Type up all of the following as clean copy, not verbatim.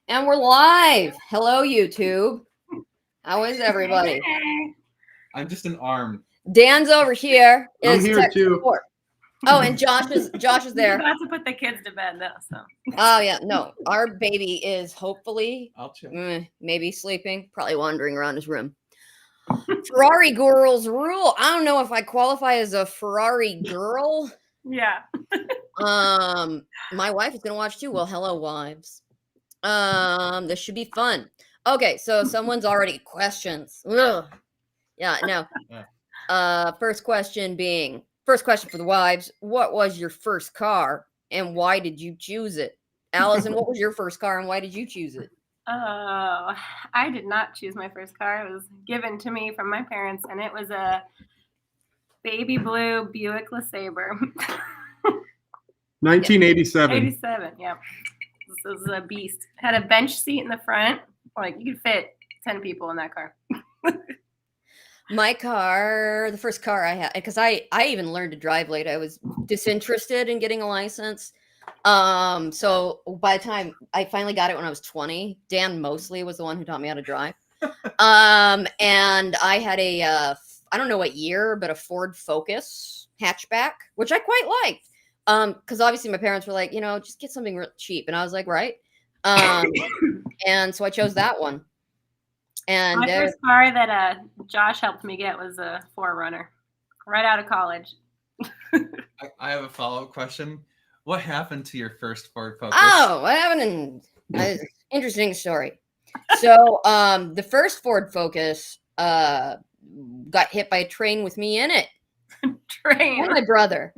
And we're live. Hello, YouTube. How is everybody? I'm just an arm. Dan's over here. I'm here tech too. support. Oh, and Josh is there. About to put the kids to bed though. So. Oh yeah, no, our baby is hopefully I'll check. maybe sleeping, probably wandering around his room. Ferrari girls rule. I don't know if I qualify as a Ferrari girl. Yeah. My wife is gonna watch too. Well, hello, wives. This should be fun. Okay, so someone's already questions. Ugh. Yeah, no. First question for the wives. What was your first car and why did you choose it? Allison, what was your first car and why did you choose it? Oh, I did not choose my first car. It was given to me from my parents, and it was a baby blue Buick LeSabre. 1987. 87, yeah. This was a beast. Had a bench seat in the front. Like, you could fit 10 people in that car. My car, the first car I had, because I even learned to drive late. I was disinterested in getting a license. So by the time I finally got it when I was 20, Dan Mosley was the one who taught me how to drive. And I had a, I don't know what year, but a Ford Focus hatchback, which I quite liked. Because obviously my parents were like, just get something real cheap. And I was like, right. And so I chose that one. And my first car that Josh helped me get was a 4Runner right out of college. I have a follow-up question. What happened to your first Ford Focus? Oh, what happened? An interesting story. So, the first Ford Focus got hit by a train with me in it. Train. And my brother.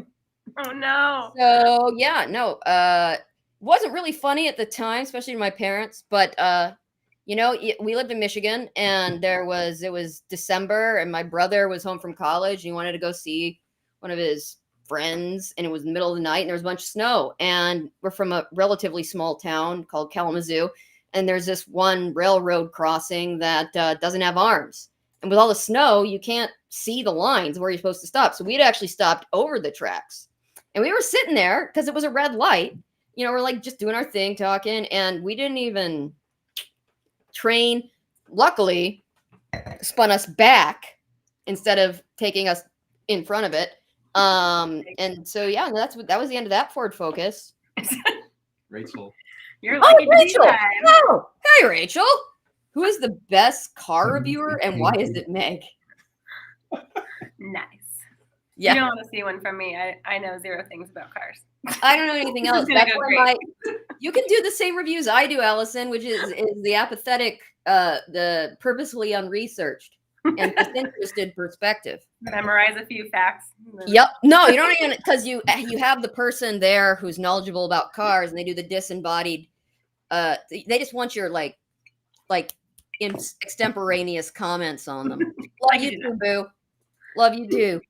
Oh no. So yeah, no, wasn't really funny at the time, especially to my parents. But we lived in Michigan, and it was December, and my brother was home from college, and he wanted to go see one of his friends, and it was the middle of the night, and there was a bunch of snow, and we're from a relatively small town called Kalamazoo, and there's this one railroad crossing that doesn't have arms, and with all the snow, you can't see the lines where you're supposed to stop. So we'd actually stopped over the tracks, and we were sitting there because it was a red light. We're like just doing our thing, talking, and we didn't even train. Luckily, spun us back instead of taking us in front of it. And so yeah, that was the end of that Ford Focus. Rachel. You're lucky Rachel. to be alive. Oh, hi, Rachel. Who is the best car reviewer, and why is it Meg? Nice. Yeah. You don't want to see one from me. I know zero things about cars. I don't know anything else. That's why you can do the same reviews I do, Allison, which is the apathetic, the purposefully unresearched and disinterested perspective. Memorize a few facts. Yep. No, you don't even, because you have the person there who's knowledgeable about cars, and they do the disembodied. They just want your like extemporaneous comments on them. Love you too, boo. Love you too.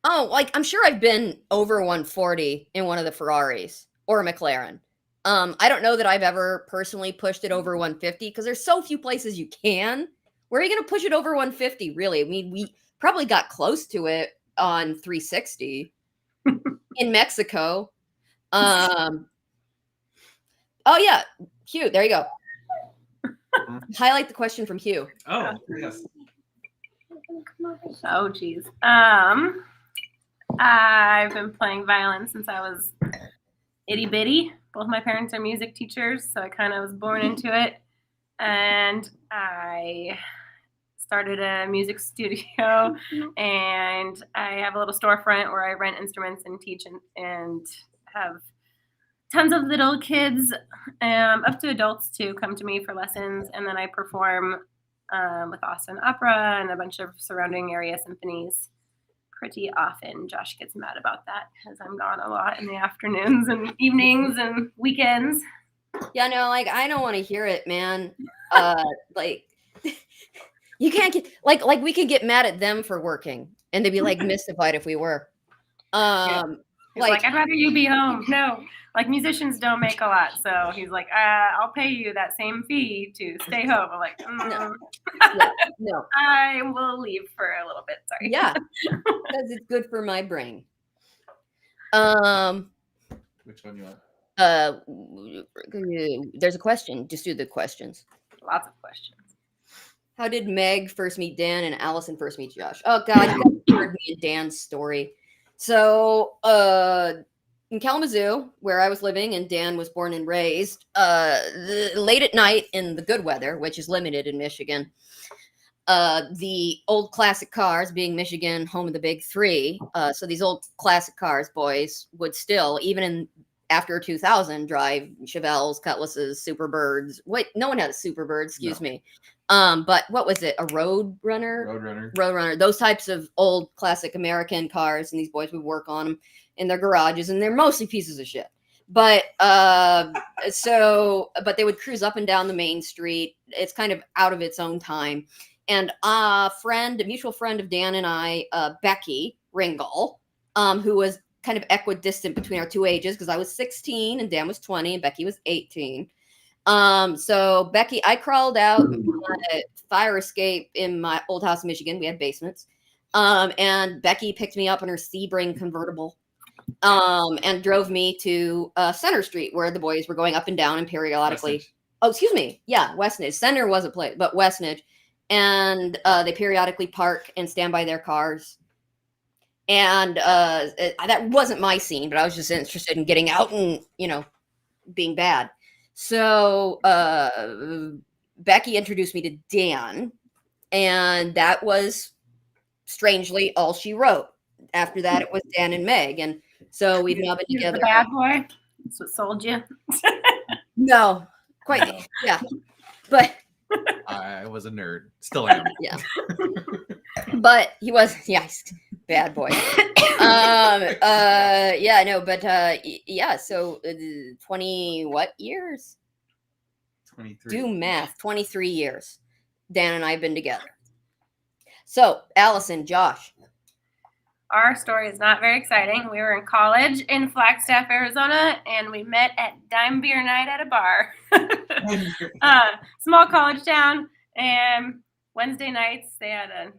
I'm sure I've been over 140 in one of the Ferraris or a McLaren. I don't know that I've ever personally pushed it over 150 because there's so few places you can. Where are you going to push it over 150, really? I mean, we probably got close to it on 360 in Mexico. Oh, yeah. Hugh, there you go. Highlight the question from Hugh. Oh, yes. Oh, geez. I've been playing violin since I was itty bitty. Both my parents are music teachers, so I kind of was born into it. And I started a music studio, and I have a little storefront where I rent instruments and teach and have tons of little kids, up to adults too, come to me for lessons, and then I perform with Austin Opera and a bunch of surrounding area symphonies pretty often. Josh gets mad about that because I'm gone a lot in the afternoons and evenings and weekends. Yeah, no, like I don't want to hear it, man. Like you can't get like we could get mad at them for working, and they'd be like mystified if we were. He's like, I'd rather you be home. No, like musicians don't make a lot, so he's like, I'll pay you that same fee to stay home. I'm like, no, I will leave for a little bit. Sorry. yeah, because it's good for my brain. Which one you want? There's a question. Just do the questions. Lots of questions. How did Meg first meet Dan and Allison first meet Josh? Oh God, you guys heard me and Dan's story. So in Kalamazoo, where I was living and Dan was born and raised, late at night in the good weather, which is limited in Michigan, the old classic cars, being Michigan, home of the big three, so these old classic cars, boys, would still, even after 2000, drive Chevelles, Cutlasses, Superbirds. Wait, no one had a Superbird, excuse me. But what was it? A Roadrunner? Roadrunner. Those types of old classic American cars, and these boys would work on them in their garages, and they're mostly pieces of shit. But but they would cruise up and down the main street. It's kind of out of its own time. And a mutual friend of Dan and I, Becky Ringel, who was kind of equidistant between our two ages, because I was 16 and Dan was 20 and Becky was 18. So Becky, I crawled out my fire escape in my old house in Michigan. We had basements. And Becky picked me up in her Sebring convertible, and drove me to Center Street, where the boys were going up and down and periodically. Westnedge. Oh, excuse me. Yeah, Westnedge. Center was a place, but Westnedge. And they periodically park and stand by their cars. And that wasn't my scene, but I was just interested in getting out and, being bad. So Becky introduced me to Dan, and that was strangely all she wrote. After that, it was Dan and Meg, and so we've now been together. The bad boy. That's what sold you. No, quite. Yeah, but I was a nerd. Still am. Yeah, but he was. Yes, bad boy. Yeah, no, but yeah. So 20 what years? 23. Do math. 23 years. Dan and I have been together. So Allison, Josh. Our story is not very exciting. We were in college in Flagstaff, Arizona, and we met at Dime Beer Night at a bar. Small college town, and Wednesday nights they had to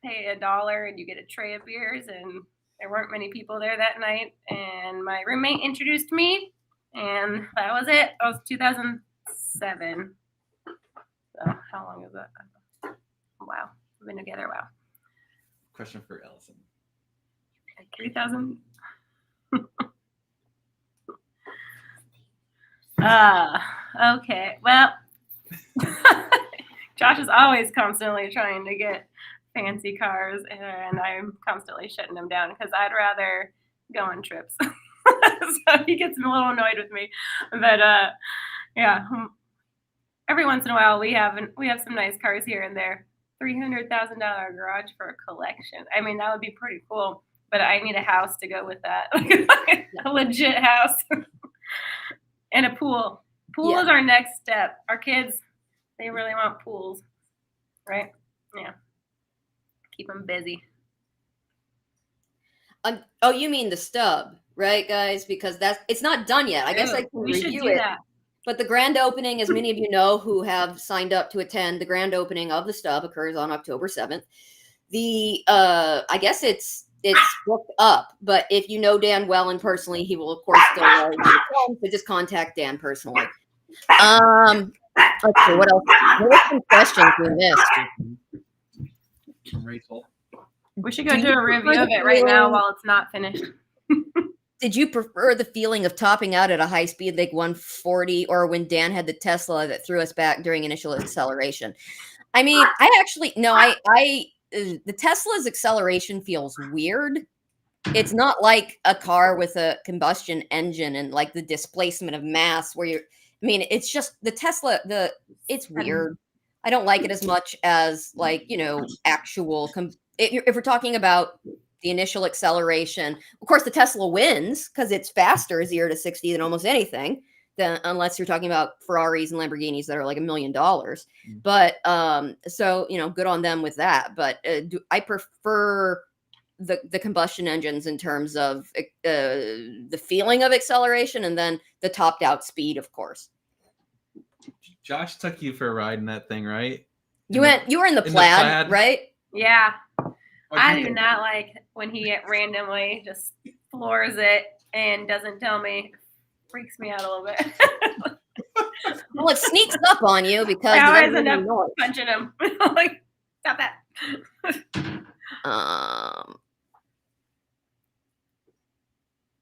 pay $1 and you get a tray of beers, and there weren't many people there that night. And my roommate introduced me, and that was it. It was 2007. So how long is that? Wow, we've been together. Wow. Question for Allison. 3,000. Okay. Well, Josh is always constantly trying to get fancy cars, and I'm constantly shutting him down because I'd rather go on trips. So he gets a little annoyed with me. But yeah, every once in a while we have some nice cars here and there. $300,000 garage for a collection. I mean, that would be pretty cool. But I need a house to go with that. A legit house. And a pool. Pool is our next step. Our kids, they really want pools. Right? Yeah. Keep them busy. Oh, you mean the stub, right, guys? Because it's not done yet. I guess I can review it. That. But the grand opening, as many of you know who have signed up to attend, the grand opening of the stub occurs on October 7th. I guess it's booked up, but if you know Dan well and personally, he will of course still know you, so just contact Dan personally. Let's see, what else? What are some questions we missed? Rachel. We should go do a review of it right now while it's not finished. Did you prefer the feeling of topping out at a high speed like 140, or when Dan had the Tesla that threw us back during initial acceleration? I mean, I actually no, I the Tesla's acceleration feels weird. it's not like a car with a combustion engine and like the displacement of mass where you're. I mean, it's just the Tesla. It's weird. I don't like it as much as like actual. If we're talking about the initial acceleration, of course, the Tesla wins because it's faster 0 to 60 than almost anything. Unless you're talking about Ferraris and Lamborghinis that are like $1 million. But so good on them with that. But I prefer the combustion engines in terms of the feeling of acceleration and then the topped out speed, of course. Josh took you for a ride in that thing, right? You were in the plaid, right? Yeah. What'd I you do think? not like when he randomly just floors it and doesn't tell me. Freaks me out a little bit. Well, it sneaks up on you because I the always engine end up noise. punching him. Like, stop that.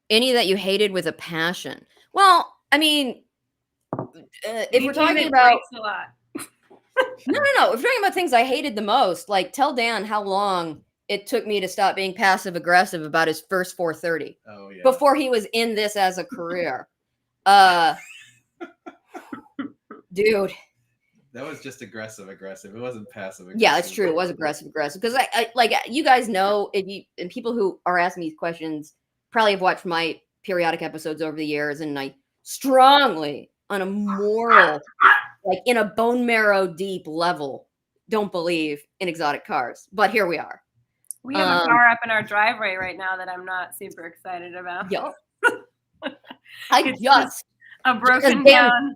Any that you hated with a passion? Well, I mean, if we're talking about breaks a lot. no, if we're talking about things I hated the most, like tell Dan how long it took me to stop being passive aggressive about his first 430 Oh yeah. before he was in this as a career. Dude. That was just aggressive. It wasn't passive aggressive. Yeah, that's true. It was aggressive because I like you guys know and people who are asking these questions probably have watched my periodic episodes over the years, and I strongly on a moral, like in a bone marrow deep level, don't believe in exotic cars. But here we are. We have a car up in our driveway right now that I'm not super excited about. Yep. It's just a broken down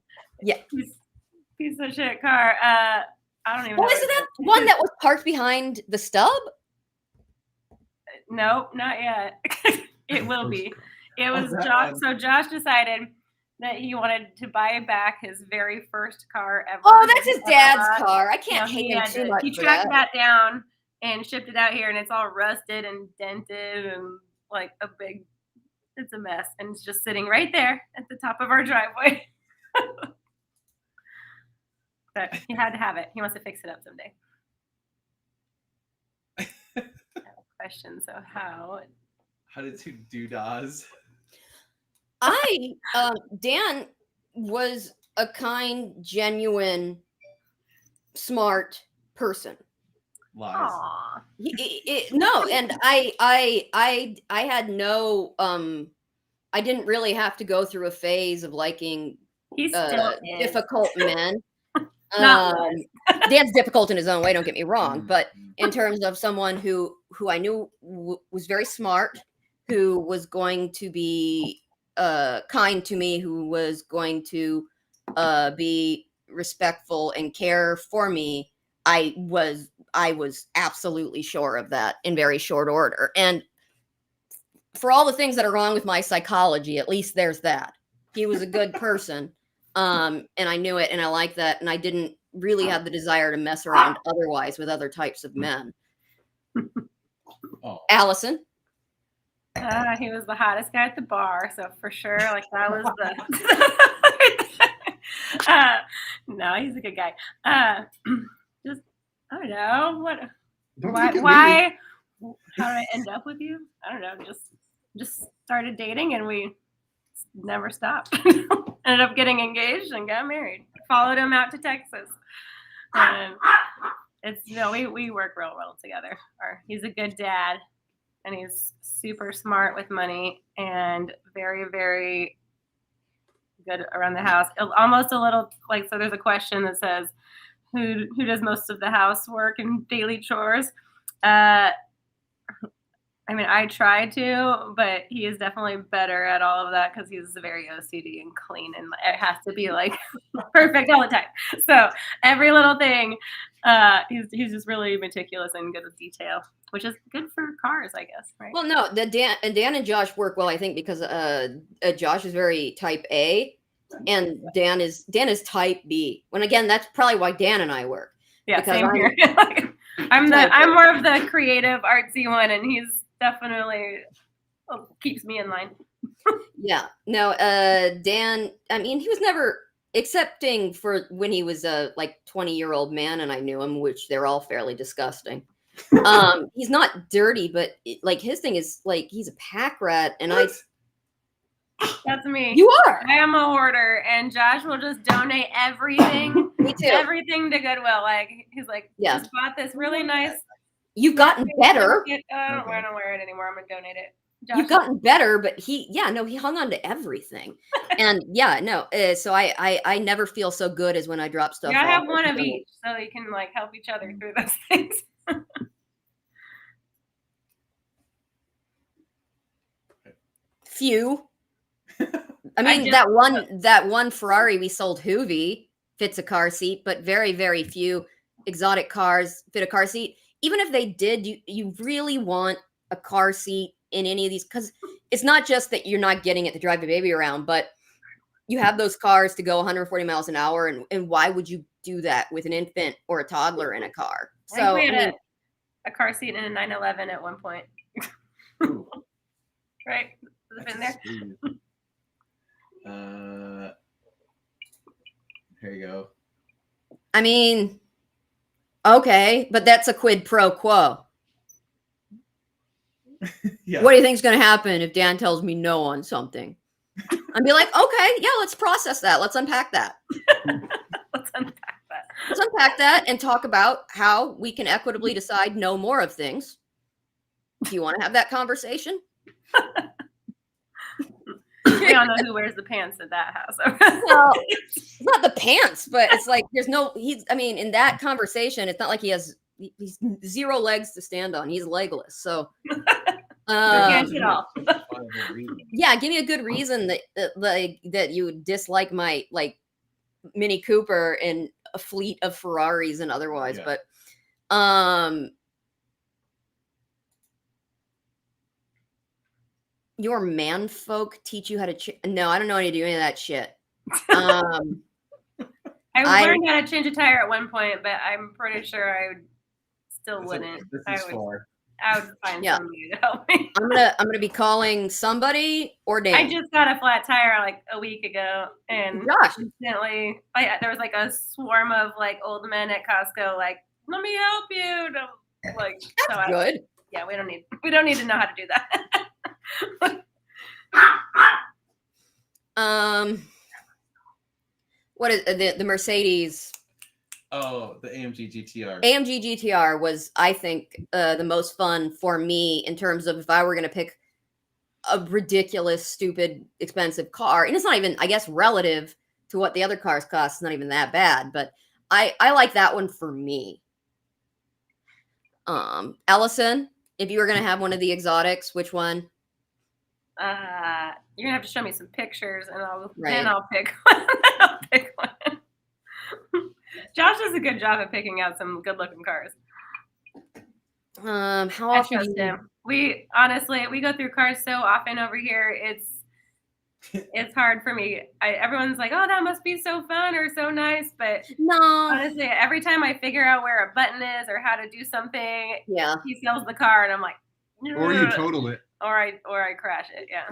piece of shit car. I don't even know. Well, isn't that one that was parked behind the stub? Nope, not yet. It will be. It was that Josh. one? So Josh decided that he wanted to buy back his very first car ever. Oh, that's his Ever dad's bought. car. I can't hate him too much He for tracked that. that down and shipped it out here, and it's all rusted and dented and like it's a mess, and it's just sitting right there at the top of our driveway. But he had to have it. He wants to fix it up someday. I have a question. So how did you do, Daz? Dan was a kind, genuine, smart person. Lies. Aww. No, and I had no I didn't really have to go through a phase of liking He's still difficult men. Not Dan's difficult in his own way, don't get me wrong, Mm. but in terms of someone who I knew was very smart, who was going to be kind to me, who was going to be respectful and care for me, I was absolutely sure of that in very short order. And for all the things that are wrong with my psychology, at least there's that. He was a good person. And I knew it, and I liked that, and I didn't really have the desire to mess around otherwise with other types of men. Oh. Allison? He was the hottest guy at the bar, so for sure, like that was the. No, he's a good guy. Just I don't know what. Why? How did I end up with you? I don't know. Just started dating, and we never stopped. Ended up getting engaged and got married. Followed him out to Texas. And we work real well together. He's a good dad, and he's super smart with money and very, very good around the house. Almost a little like, so there's a question that says, who does most of the housework and daily chores? I mean, I try to, but he is definitely better at all of that because he's very OCD and clean, and it has to be like perfect all the time. So every little thing, he's just really meticulous and good with detail, which is good for cars, I guess, right? Well, no, Dan and Josh work well, I think, because Josh is very type A, and Dan is type B. When again, that's probably why Dan and I work. Yeah, same here. I'm more of the creative, artsy one, and he's definitely keeps me in line. Yeah. No, Dan, I mean, he was never, excepting for when he was a like 20-year-old man and I knew him, which they're all fairly disgusting. He's not dirty, but like his thing is like he's a pack rat, and That's me. you are. I am a hoarder, and Josh will just donate everything, Me too. everything to Goodwill. Like he's like, Yeah. just bought this really nice. You've gotten better. I don't Okay. want to wear it anymore. I'm gonna donate it. Josh, You've gotten better, but he hung on to everything, and so I never feel so good as when I drop stuff. you gotta off. have one of each, so you can like help each other through those things. Few. I mean, just- that one Ferrari we sold Hoovy fits a car seat, but very, very few exotic cars fit a car seat. Even if they did, you really want a car seat in any of these, because it's not just that you're not getting it to drive a baby around, but you have those cars to go 140 miles an hour, and why would you do that with an infant or a toddler in a car? I think So we I had mean, a car seat in a 911 at one point, Ooh, right? Has it been there? that's smooth. Here you go. I mean, okay, but that's a quid pro quo. Yeah. What do you think's going to happen if Dan tells me no on something? I'd be like, okay, yeah, let's process that. Let's unpack that. Let's unpack that. Let's unpack that and talk about how we can equitably decide no more of things. Do you want to have that conversation? We all know who wears the pants at that house. Well, it's not the pants, but it's like in that conversation, it's not like he's zero legs to stand on. He's legless. So Can't get off. yeah, give me a good reason that you would dislike my like Mini Cooper and a fleet of Ferraris and otherwise. Yeah. But your man folk teach you how to no, I don't know how to do any of that shit. I learned how to change a tire at one point, but I'm pretty sure I still wouldn't. This I is would for. find Yeah. somebody to help me. I'm gonna be calling somebody or Dan. I just got a flat tire like a week ago, and Josh. instantly, there was like a swarm of like old men at Costco, like, "Let me help you." Like, so Good. yeah, we don't need to know how to do that. What is the Mercedes Oh, the AMG GTR. AMG GTR was, I think, the most fun for me in terms of if I were going to pick a ridiculous, stupid, expensive car. And it's not even, I guess, relative to what the other cars cost. It's not even that bad, but I like that one for me. Allison, if you were going to have one of the exotics, which one? You're gonna have to show me some pictures, and Right. then I'll pick one. I'll pick one. Josh does a good job at picking out some good-looking cars. How I often do trust you him. We honestly go through cars so often over here. It's hard for me. Everyone's like, "Oh, that must be so fun or so nice," but No. honestly, every time I figure out where a button is or how to do something, Yeah. he sells the car, and I'm like, Or you total it. or I crash it. Yeah.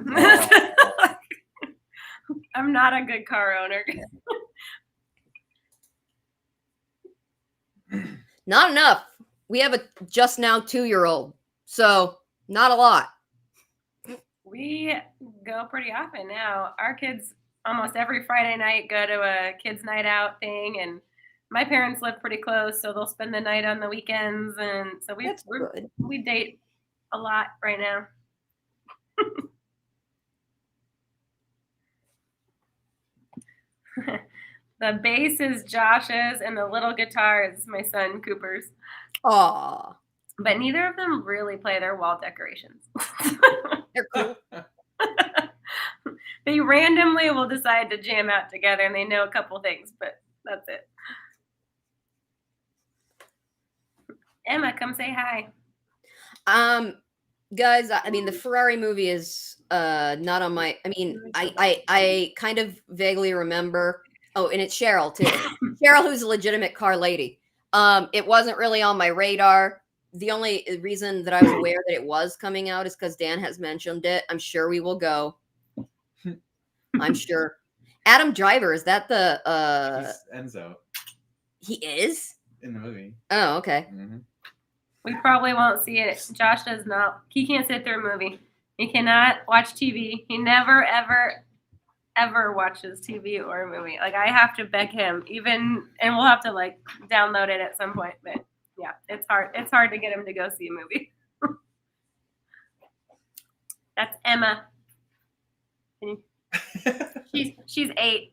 I'm not a good car owner. Not enough. We have a just now 2-year-old, so not a lot. We go pretty often now. Our kids almost every Friday night go to a kids' night out thing, and my parents live pretty close, so they'll spend the night on the weekends, and so That's good. we date a lot right now. The bass is Josh's, and the little guitar is my son Cooper's. Aw, But neither of them really play their wall decorations. they're cool. They randomly will decide to jam out together, and they know a couple things, but that's it. Emma, come say hi. Guys, I mean, the Ferrari movie is not on my. I mean, I kind of vaguely remember. Oh, and it's Cheryl too. Cheryl, who's a legitimate car lady. It wasn't really on my radar. The only reason that I was aware that it was coming out is because Dan has mentioned it. I'm sure we will go. I'm sure. Adam Driver, is that the He's Enzo he is? in the movie. Oh, okay. Mm-hmm. We probably won't see it. Josh does not. He can't sit through a movie. He cannot watch TV. He never, ever watches TV or a movie. Like I have to beg him, even, and we'll have to like download it at some point. But yeah, it's hard. It's hard to get him to go see a movie. That's Emma. She's 8,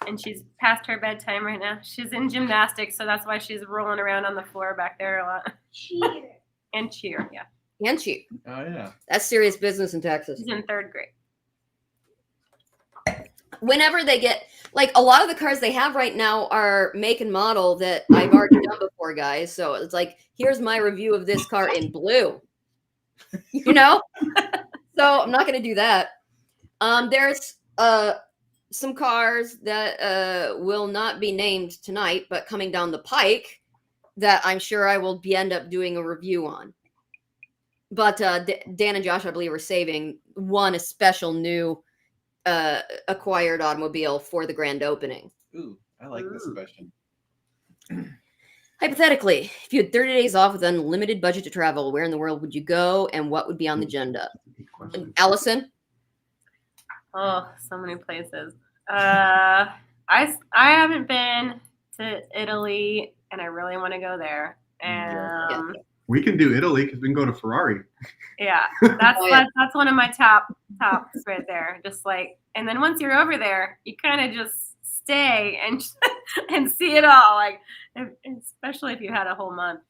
and she's past her bedtime right now. She's in gymnastics, so that's why she's rolling around on the floor back there a lot. Cheer. And cheer, yeah. And cheap. Oh yeah. That's serious business in Texas. She's in 3rd grade. Whenever they get, like, a lot of the cars they have right now are make and model that I've already done before, guys. So it's like, here's my review of this car in blue. You know? So I'm not going to do that. There's some cars that will not be named tonight, but coming down the pike that I'm sure I will end up doing a review on. But Dan and Josh, I believe, are saving one a special new acquired automobile for the grand opening. Ooh, I like this question. Hypothetically, if you had 30 days off with unlimited budget to travel, where in the world would you go and what would be on the agenda? Allison? Oh, so many places. I haven't been to Italy, and I really want to go there. And we can do Italy because we can go to Ferrari. yeah, that's one of my tops right there. Just like, and then once you're over there, you kind of just stay and and see it all. Like, especially if you had a whole month.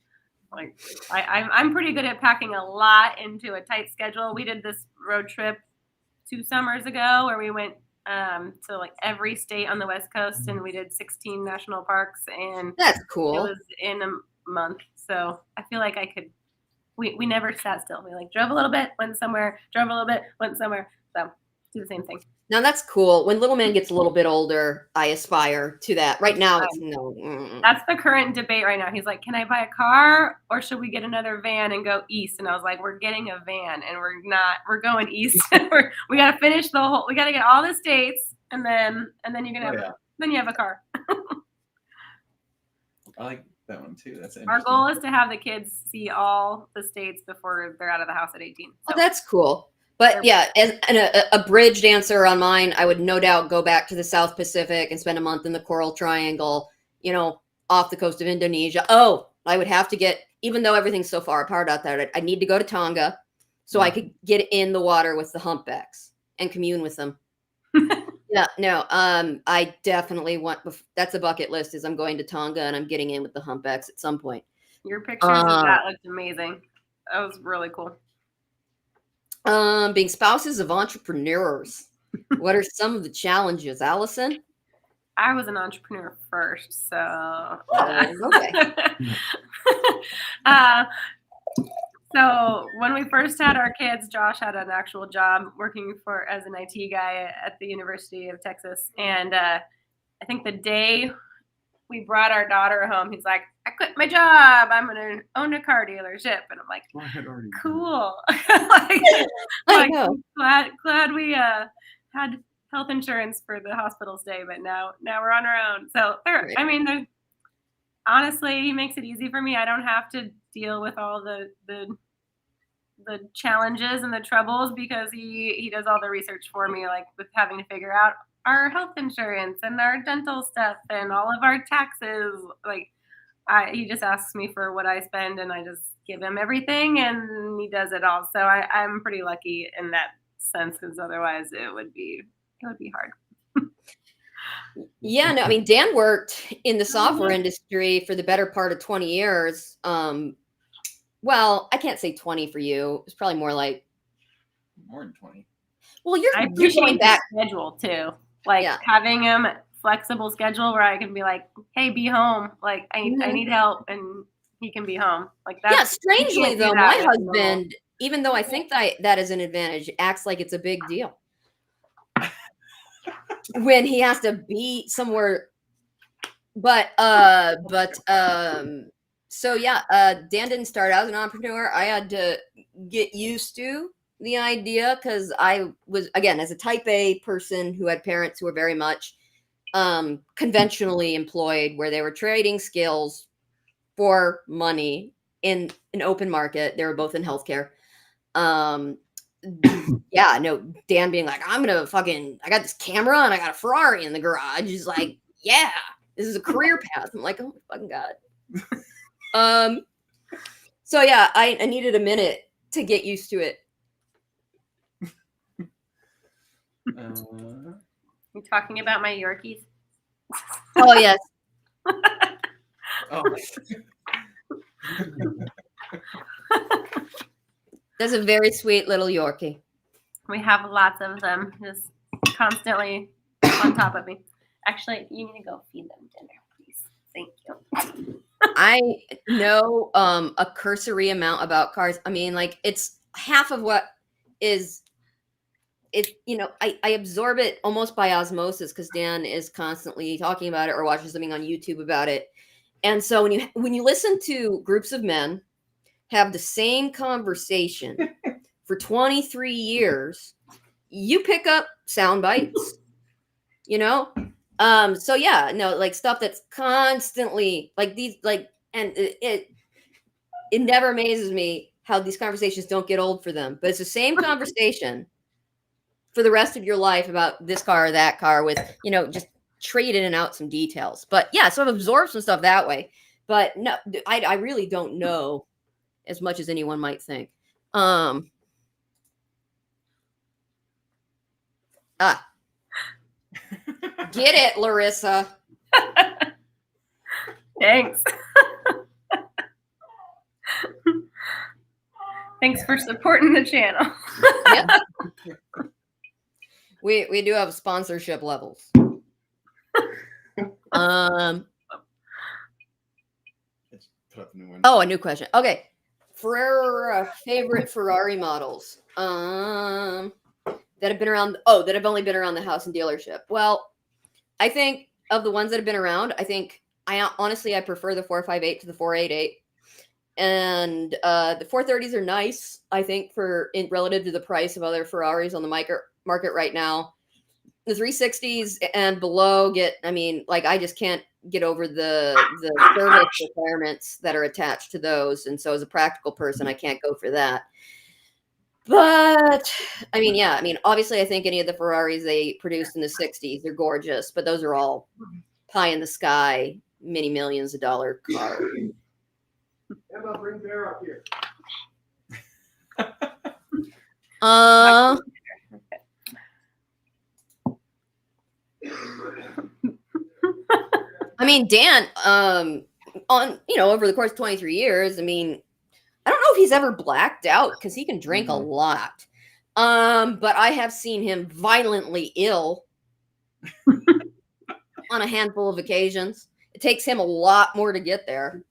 Like, I'm pretty good at packing a lot into a tight schedule. We did this road trip 2 summers ago where we went to like every state on the West Coast, and we did 16 national parks, and That's cool. it was in a month. So I feel like I could. We never sat still. We like drove a little bit, went somewhere, drove a little bit, went somewhere. So do the same thing. Now that's cool. When little man gets a little bit older, I aspire to that. Right now, it's no. That's the current debate right now. He's like, "Can I buy a car, or should we get another van and go east?" And I was like, "We're getting a van, and we're not. We're going east. We got to finish the whole. We got to get all the states, and then you're gonna have then you have a car." I like that one too. That's Our goal is to have the kids see all the states before they're out of the house at 18. Oh, that's cool. But yeah, as an abridged answer on mine, I would no doubt go back to the South Pacific and spend a month in the Coral Triangle, you know, off the coast of Indonesia. Oh, I would have to get, even though everything's so far apart out there, I need to go to Tonga so I could get in the water with the humpbacks and commune with them. Yeah, no, I definitely want, that's a bucket list, is I'm going to Tonga and I'm getting in with the humpbacks at some point. Your pictures of that looked amazing. That was really cool. Being spouses of entrepreneurs. What are some of the challenges, Allison? I was an entrepreneur first, so okay. So when we first had our kids, Josh had an actual job working as an IT guy at the University of Texas, and I think the day we brought our daughter home, he's like, "I quit my job. I'm gonna own a car dealership," and I'm like, "Cool." like glad we had health insurance for the hospital stay, but now we're on our own. So I mean, honestly, he makes it easy for me. I don't have to deal with all the challenges and the troubles because he does all the research for me, like with having to figure out our health insurance and our dental stuff and all of our taxes. Like he just asks me for what I spend and I just give him everything and he does it all. So I'm pretty lucky in that sense, because otherwise it would be hard. Yeah, no, I mean, Dan worked in the software industry for the better part of 20 years. Well, I can't say 20 for you. It's probably more like more than 20. Well, you're going back schedule too. Like having him flexible schedule where I can be like, "Hey, be home. Like I need help," and he can be home. Like that. Yeah, strangely though, my husband, even though I think that is an advantage, acts like it's a big deal when he has to be somewhere. But so yeah, Dan didn't start out as an entrepreneur. I had to get used to the idea because I was, again, as a type A person who had parents who were very much conventionally employed, where they were trading skills for money in an open market. They were both in healthcare. Yeah, no, Dan being like, I got this camera and I got a Ferrari in the garage. He's like, yeah, this is a career path. I'm like, oh my fucking God. So yeah, I needed a minute to get used to it. You talking about my Yorkies? Oh yes. Oh. That's a very sweet little Yorkie. We have lots of them, just constantly on top of me. Actually, you need to go feed them dinner, please. Thank you. I know a cursory amount about cars. I mean, like it's half of what is it, you know, I absorb it almost by osmosis because Dan is constantly talking about it or watches something on YouTube about it. And so when you listen to groups of men have the same conversation for 23 years, you pick up sound bites, you know? So yeah, no, like stuff that's constantly like these, like, and it never amazes me how these conversations don't get old for them, but it's the same conversation for the rest of your life about this car or that car with, you know, just trade in and out some details. But yeah, so I've absorbed some stuff that way, but no, I really don't know as much as anyone might think. Get it, Larissa. Thanks. Thanks for supporting the channel. Yep. We do have sponsorship levels. Put up a new one. Oh, a new question. Okay. For favorite Ferrari models that have been around. Oh, that have only been around the house and dealership. Well, I think of the ones that have been around, I honestly prefer the 458 to the 488. And the 430s are nice, I think, relative to the price of other Ferraris on the market right now. The 360s and below I just can't get over the service requirements that are attached to those. And so as a practical person, I can't go for that. But obviously I think any of the Ferraris they produced in the 60s, they're gorgeous, but those are all pie in the sky, many millions of dollar cars. Emma, bring Bear up here. Dan, over the course of 23 years, I don't know if he's ever blacked out because he can drink a lot. But I have seen him violently ill on a handful of occasions. It takes him a lot more to get there.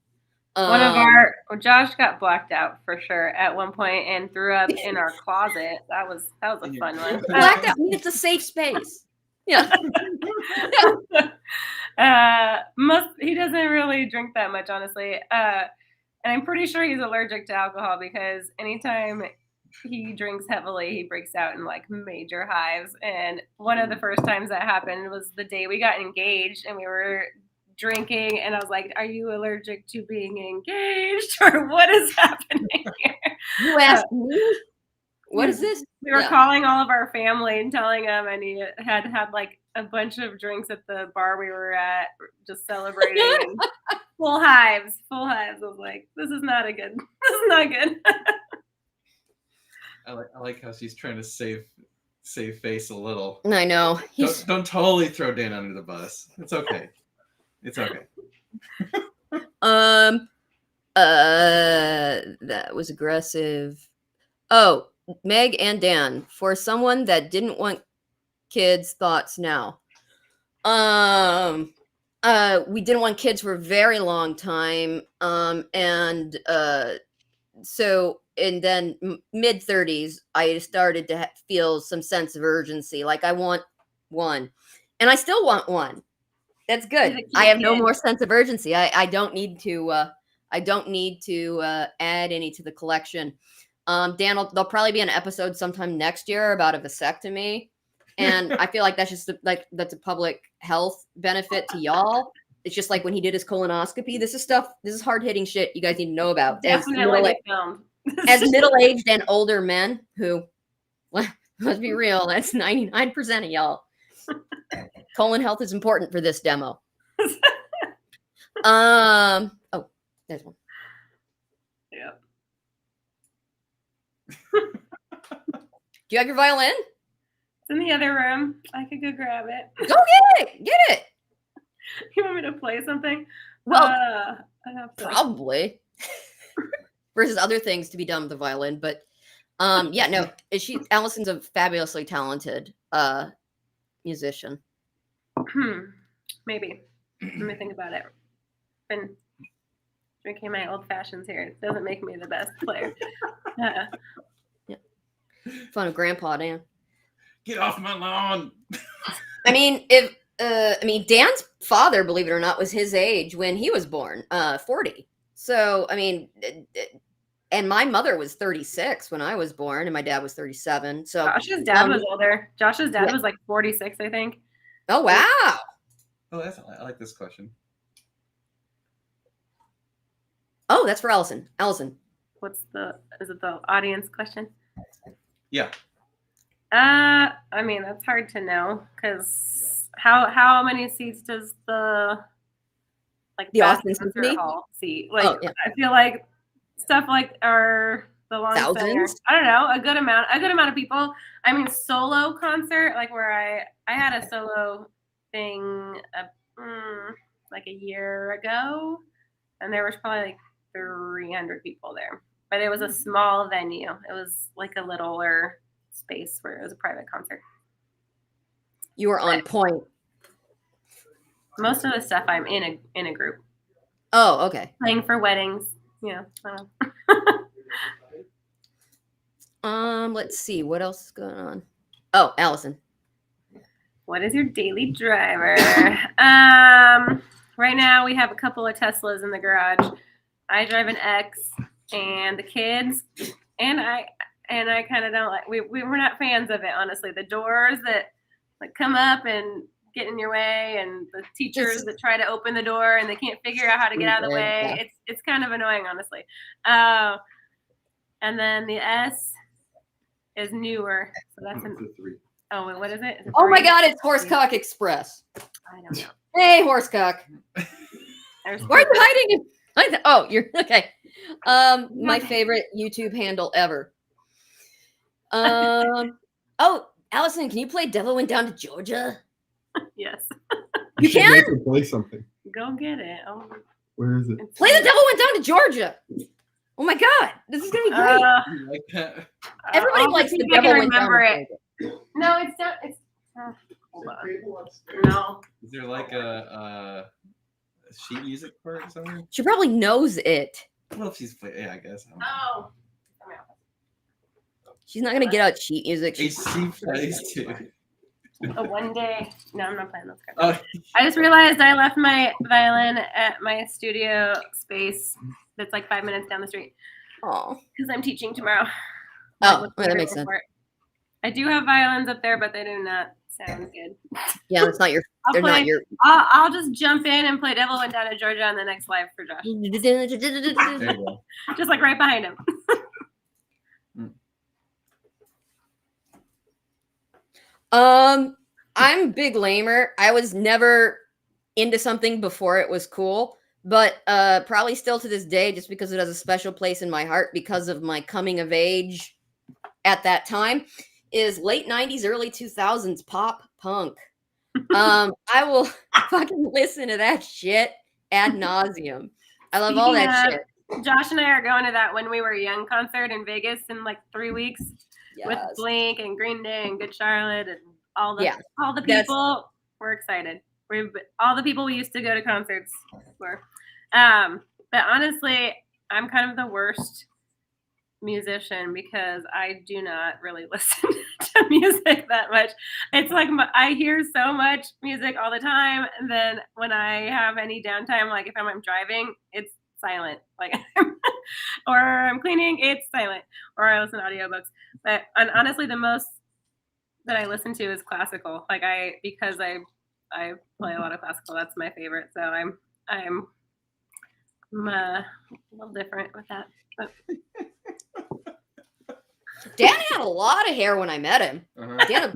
Josh got blacked out for sure at one point and threw up in our closet. That was a fun one. Blacked out. It's a safe space. Yeah. He doesn't really drink that much, honestly. And I'm pretty sure he's allergic to alcohol because anytime he drinks heavily, he breaks out in like major hives. And one of the first times that happened was the day we got engaged and we were drinking, and I was like, are you allergic to being engaged or what is happening here? You asked me? What is this? We were calling all of our family and telling them, and he had like a bunch of drinks at the bar we were at, just celebrating. And full hives. I was like, this is not good. I like how she's trying to save face a little. I know. Don't totally throw Dan under the bus. It's okay. It's okay. That was aggressive. Oh, Meg and Dan, for someone that didn't want kids, thoughts now. We didn't want kids for a very long time. So and then mid 30s, I started to feel some sense of urgency. Like I want one, and I still want one. That's good. I have no more sense of urgency. I don't need to. I don't need to add any to the collection. Dan, there'll probably be an episode sometime next year about a vasectomy, and I feel like that's just that's a public health benefit to y'all. It's just like when he did his colonoscopy. This is hard hitting shit you guys need to know about Definitely filmed. as middle-aged and older men who, let's be real, that's 99% of y'all. Colon health is important for this demo. Oh, there's one. Yeah. Do you have your violin? It's in the other room. I could go grab it. Go get it. Get it. You want me to play something? Well, I have to. probably. Versus other things to be done with the violin, but yeah, no, Allison's a fabulously talented musician. Maybe. Let me think about it. Been drinking my old fashions here. It doesn't make me the best player. Fun of Grandpa Dan. Get off my lawn. I mean, Dan's father, believe it or not, was his age when he was born, 40. So, I mean, and my mother was 36 when I was born, and my dad was 37. So Josh's dad was older. Josh's dad was like 46, I think. Oh, wow. Oh, I like this question. Oh, that's for Allison. Allison. Is it the audience question? Yeah. I mean, that's hard to know because how many seats does the Austin concert Symphony hall seat? Like, yeah. I feel like stuff like the long Thousands? I don't know, a good amount of people. I mean, solo concert, like where I had a solo thing like a year ago, and there was probably like 300 people there, but it was a small venue. It was like a littler space where it was a private concert. You were on point. Most of the stuff I'm in a group. Oh, okay. Playing for weddings, I don't know. Let's see what else is going on. Oh, Allison. What is your daily driver? Right now we have a couple of Teslas in the garage. I drive an X, and the kids and I kind of don't like. We're not fans of it, honestly. The doors that like come up and get in your way, and the teachers that try to open the door and they can't figure out how to get out of the way. Yeah. It's kind of annoying, honestly. And then the S is newer, so that's an. Oh, wait, what is it? Is it Oh my three? God, it's Horsecock Express. I don't know. Hey, Horsecock. There's Why are you hiding? Oh, you're okay. My favorite YouTube handle ever. Oh, Allison, can you play Devil Went Down to Georgia? Yes. You should can? make her play something. Go get it. Oh, Where is it? Play The Devil Went Down to Georgia. Oh my God, this is gonna be great. Like that. Everybody I'll likes see The if I Devil can Went Down to remember it. Georgia. No, it's not. It's hold on. No. Is there like a sheet music for it or something? She probably knows it. Well, if she's playing, yeah, I guess. Oh. She's not gonna get out sheet music. She plays too. Oh, one day. No, I'm not playing those cards. Oh, I just realized I left my violin at my studio space that's like 5 minutes down the street Oh, because I'm teaching tomorrow. oh, With well, that the makes sense. report. I do have violins up there, but they do not sound good. Yeah, that's not your. They're not your. I'll just jump in and play Devil Went Down to Georgia on the next live for Josh. there you go. Just like right behind him. I'm a big lamer. I was never into something before it was cool, but probably still to this day, just because it has a special place in my heart because of my coming of age at that time, is late 90s, early 2000s pop punk. I will fucking listen to that shit ad nauseum. I love all that shit. Josh and I are going to that When We Were Young concert in Vegas in like 3 weeks with Yes. Blink and Green Day and Good Charlotte and all the Yeah, people. We're excited. All the people we used to go to concerts were. But honestly, I'm kind of the worst musician because I do not really listen to music that much. It's like I hear so much music all the time, and then when I have any downtime, like if I'm driving, it's silent. Like, or I'm cleaning, it's silent. Or I listen to audiobooks. But honestly, the most that I listen to is classical. Like because I I play a lot of classical. That's my favorite. So I'm a little different with that. But Dan had a lot of hair when I met him. Uh-huh.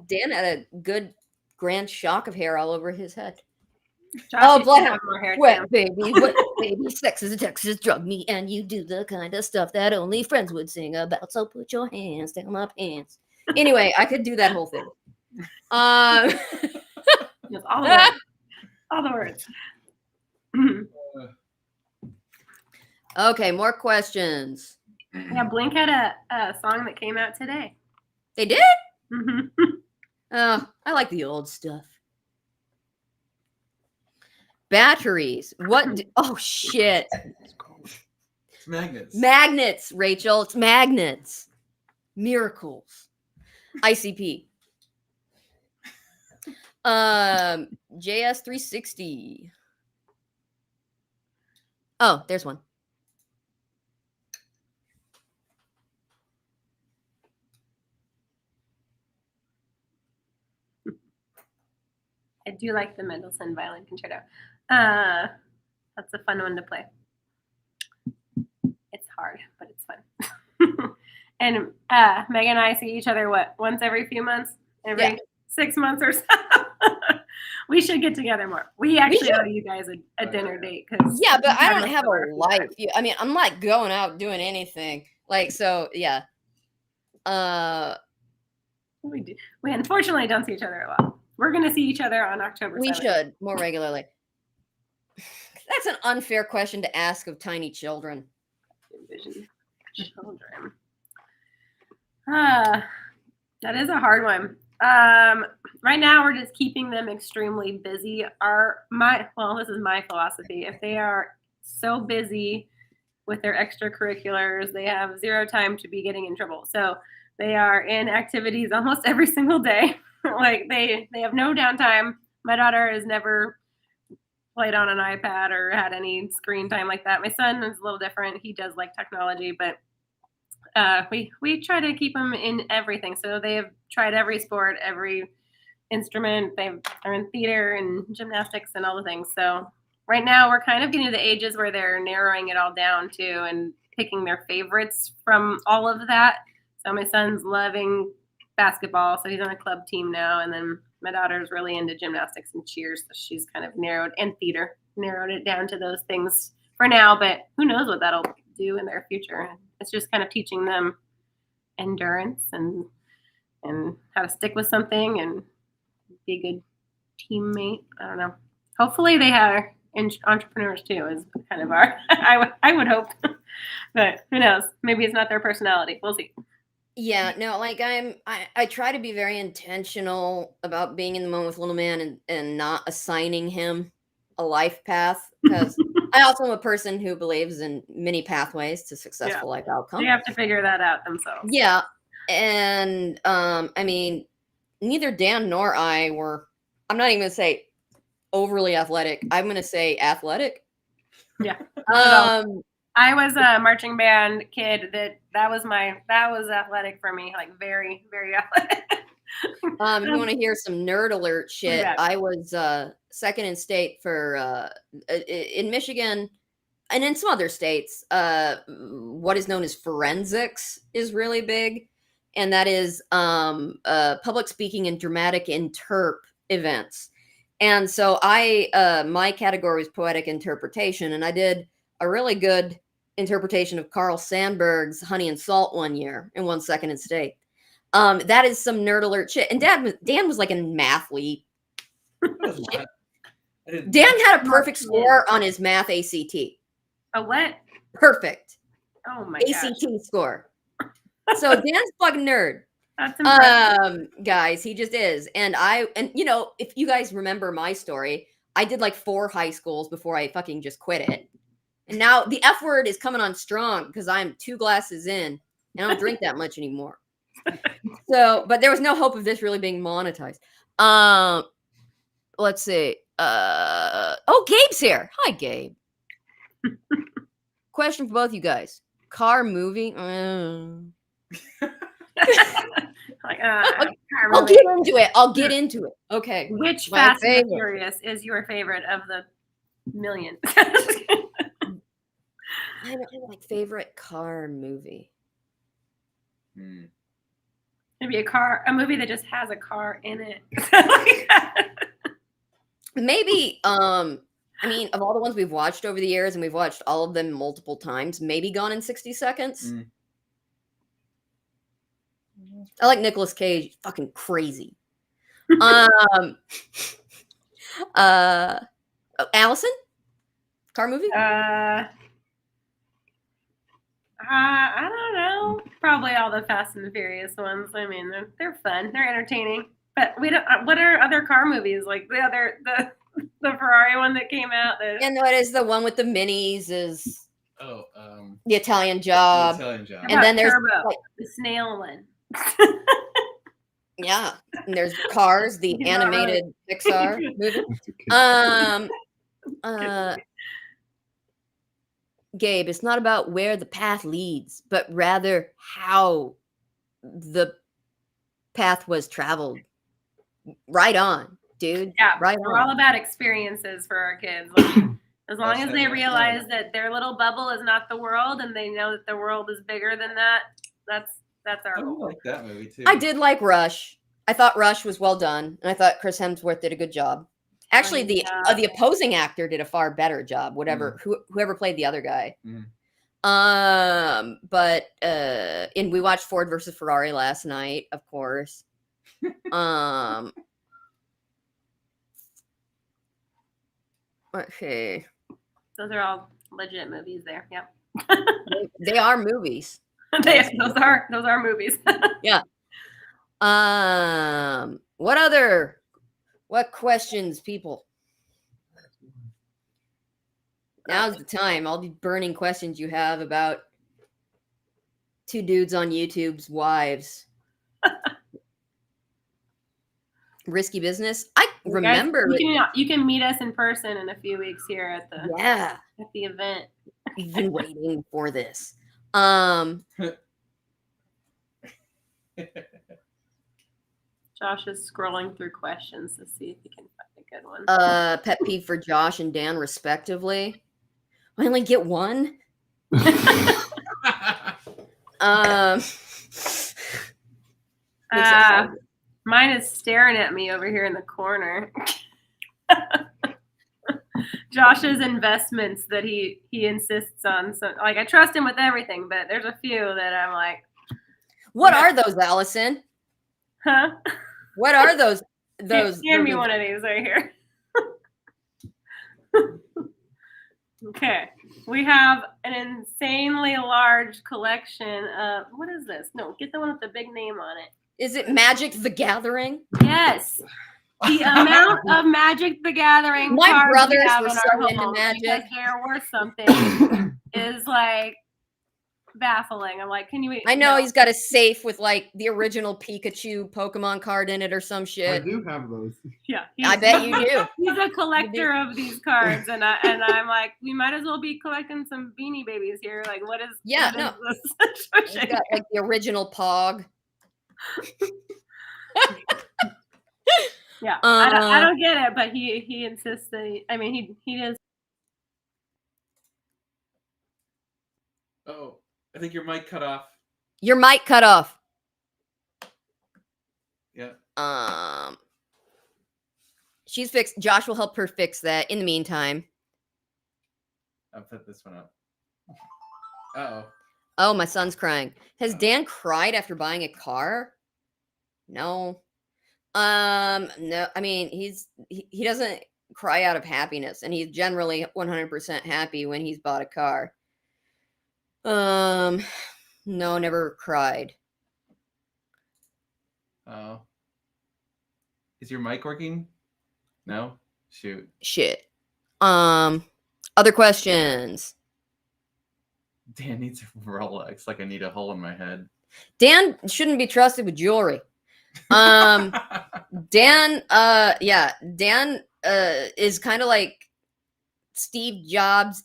Dan had a good grand shock of hair all over his head. Josh Oh, used to Bloodhound. have more hair too. Wet baby, wet baby, sex is a Texas drug me, and you do the kind of stuff that only friends would sing about. So put your hands down my pants. Anyway, I could do that whole thing. Yes, all the words. All the words. Okay, more questions. Yeah, Blink had a song that came out today. They did? Mhm. Oh, I like the old stuff. Batteries. Oh, shit. It's magnets. Magnets, Rachel. It's magnets. Miracles. ICP. JS360. Oh, there's one. I do like the Mendelssohn Violin Concerto. That's a fun one to play. It's hard, but it's fun. And Megan and I see each other, once every few months? Every 6 months or so? We should get together more. We actually owe you guys a dinner date. Yeah, but I don't have a life. I mean, I'm not going out doing anything. Like, so, yeah. We do. We unfortunately don't see each other a lot. We're going to see each other on October 7th. We should more regularly. That's an unfair question to ask of tiny children. Envision children. That is a hard one. Right now we're just keeping them extremely busy. This is my philosophy. If they are so busy with their extracurriculars, they have zero time to be getting in trouble. So they are in activities almost every single day. Like they have no downtime. My daughter has never played on an iPad or had any screen time like that. My son is a little different. He does like technology, but we try to keep them in everything. So they have tried every sport, every instrument. They're in theater and gymnastics and all the things. So right now we're kind of getting to the ages where they're narrowing it all down too and picking their favorites from all of that. So my son's loving basketball, so he's on a club team now. And then my daughter's really into gymnastics and cheers. So she's kind of narrowed it down to those things for now. But who knows what that'll do in their future. It's just kind of teaching them endurance and how to stick with something and be a good teammate. I don't know. Hopefully they are entrepreneurs too, is kind of our, I would hope, but who knows? Maybe it's not their personality. We'll see. Yeah, no, like I try to be very intentional about being in the moment with little man and not assigning him a life path, because I also am a person who believes in many pathways to successful life outcome. They have to figure that out themselves. Yeah. And I mean, neither Dan nor I were, I'm not even gonna say overly athletic. I'm gonna say athletic. Yeah. I was a marching band kid that was athletic for me, like very, very athletic. If you want to hear some nerd alert shit, I was second in state for in Michigan and in some other states. What is known as forensics is really big, and that is public speaking and dramatic interp events. And so my category was poetic interpretation, and I did a really good interpretation of Carl Sandburg's Honey and Salt one year and won second in state. That is some nerd alert shit. And Dan was like a mathlete. Dan had a perfect score on his math ACT. A what? Perfect. Oh my ACT score. So Dan's a fucking nerd. That's impressive. Guys, he just is. And you know, if you guys remember my story, I did like 4 high schools before I fucking just quit it. And now the F word is coming on strong because I'm 2 glasses in and I don't drink that much anymore. So, but there was no hope of this really being monetized. Let's see. Gabe's here. Hi, Gabe. Question for both you guys. Car movie? Like, I'll get into it. I'll get into it. Okay. Which My Fast and the favorite. Furious is your favorite of the million? I don't like favorite car movie. Hmm. Maybe a movie that just has a car in it. Maybe I mean, of all the ones we've watched over the years, and we've watched all of them multiple times, maybe Gone in 60 Seconds. Mm. I like Nicolas Cage. Fucking crazy. Um Allison? Car movie? I don't know. Probably all the Fast and the Furious ones. I mean, they're fun. They're entertaining. But we don't. What are other car movies like the Ferrari one that came out? And what is the one with the minis is Oh, the Italian the Job. Italian Job. How And about then there's Turbo, like, the snail one. yeah, and there's Cars, the You're not animated Pixar movie. That's okay. Gabe, it's not about where the path leads, but rather how the path was traveled. Right on, dude. Yeah, Right we're all on. about experiences for our kids. Like, as long as said, they well realize said. that their little bubble is not the world, and they know that the world is bigger than that, that's our I goal. like that movie too. I did like Rush. I thought Rush was well done, and I thought Chris Hemsworth did a good job. Actually, the opposing actor did a far better job. Whoever played the other guy. Mm. But and we watched Ford versus Ferrari last night, of course. Okay, Those are all legit movies they there. Yep. are movies. Those are movies. What questions, people? Now's the time. All the burning questions you have about two dudes on YouTube's wives. Risky business. I remember. You can meet us in person in a few weeks here at the event. We've been waiting for this. Josh is scrolling through questions to see if he can find a good one. Pet peeve for Josh and Dan, respectively. I only get one. Mine is staring at me over here in the corner. Josh's investments that he insists on. So, like, I trust him with everything, but there's a few that I'm like, what are those, Allison? huh? What are those? Hand me one of these right here. Okay, we have an insanely large collection of, what is this? No, get the one with the big name on it. Is it Magic the Gathering? Yes. The amount of Magic the Gathering My cards brothers we have were in so our into home Magic. because they're worth something is like baffling. I'm like, can you? I know no. he's got a safe with like the original Pikachu Pokemon card in it or some I shit. do have those. Yeah, I bet you do. He's a collector of these cards, and I'm like, we might as well be collecting some Beanie Babies here. Like, what is? Yeah, what no. is this He's situation? got like the original Pog. Yeah, I don't get it, but he insists that. I mean, he does. Oh, I think your mic cut off. Your mic cut off. Yeah. She's fixed. Josh will help her fix that. In the meantime. I'll put this one up. Uh-oh. Oh, my son's crying. Has Dan cried after buying a car? No. No. I mean, he doesn't cry out of happiness, and he's generally 100% happy when he's bought a car. No, never cried. Oh. Is your mic working? No? Shoot. Shit. Other questions? Dan needs a Rolex, like I need a hole in my head. Dan shouldn't be trusted with jewelry. Dan is kind of like Steve Jobs,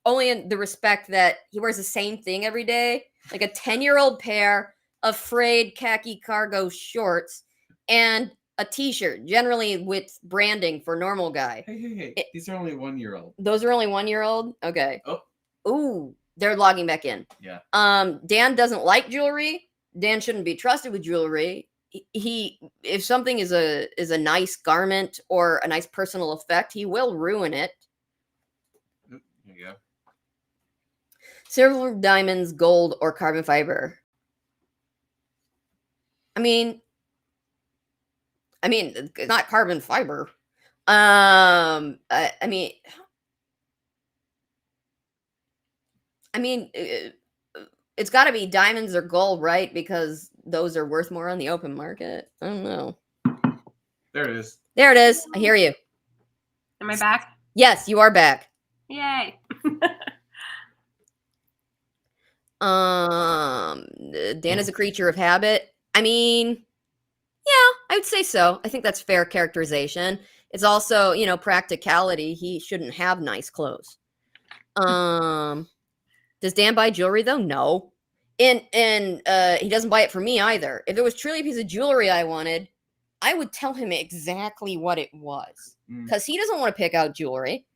only in the respect that he wears the same thing every day, like a 10-year-old pair of frayed khaki cargo shorts and a t-shirt, generally with branding for normal guy. Hey. These are only 1 year old. Those are only 1-year-old? Okay. Oh. Ooh, they're logging back in. Yeah. Dan doesn't like jewelry. Dan shouldn't be trusted with jewelry. He if something is a nice garment or a nice personal effect, he will ruin it. Here you go. Silver, diamonds, gold, or carbon fiber. I mean, it's not carbon fiber. I mean, it's got to be diamonds or gold, right? Because those are worth more on the open market. I don't know. There it is. There it is. I hear you. Am I back? Yes, you are back. Yay. Dan is a creature of habit. I mean, yeah, I would say so. I think that's fair characterization. It's also, practicality. He shouldn't have nice clothes. Does Dan buy jewelry though? No. And he doesn't buy it for me either. If it was truly a piece of jewelry I wanted, I would tell him exactly what it was. Because he doesn't want to pick out jewelry.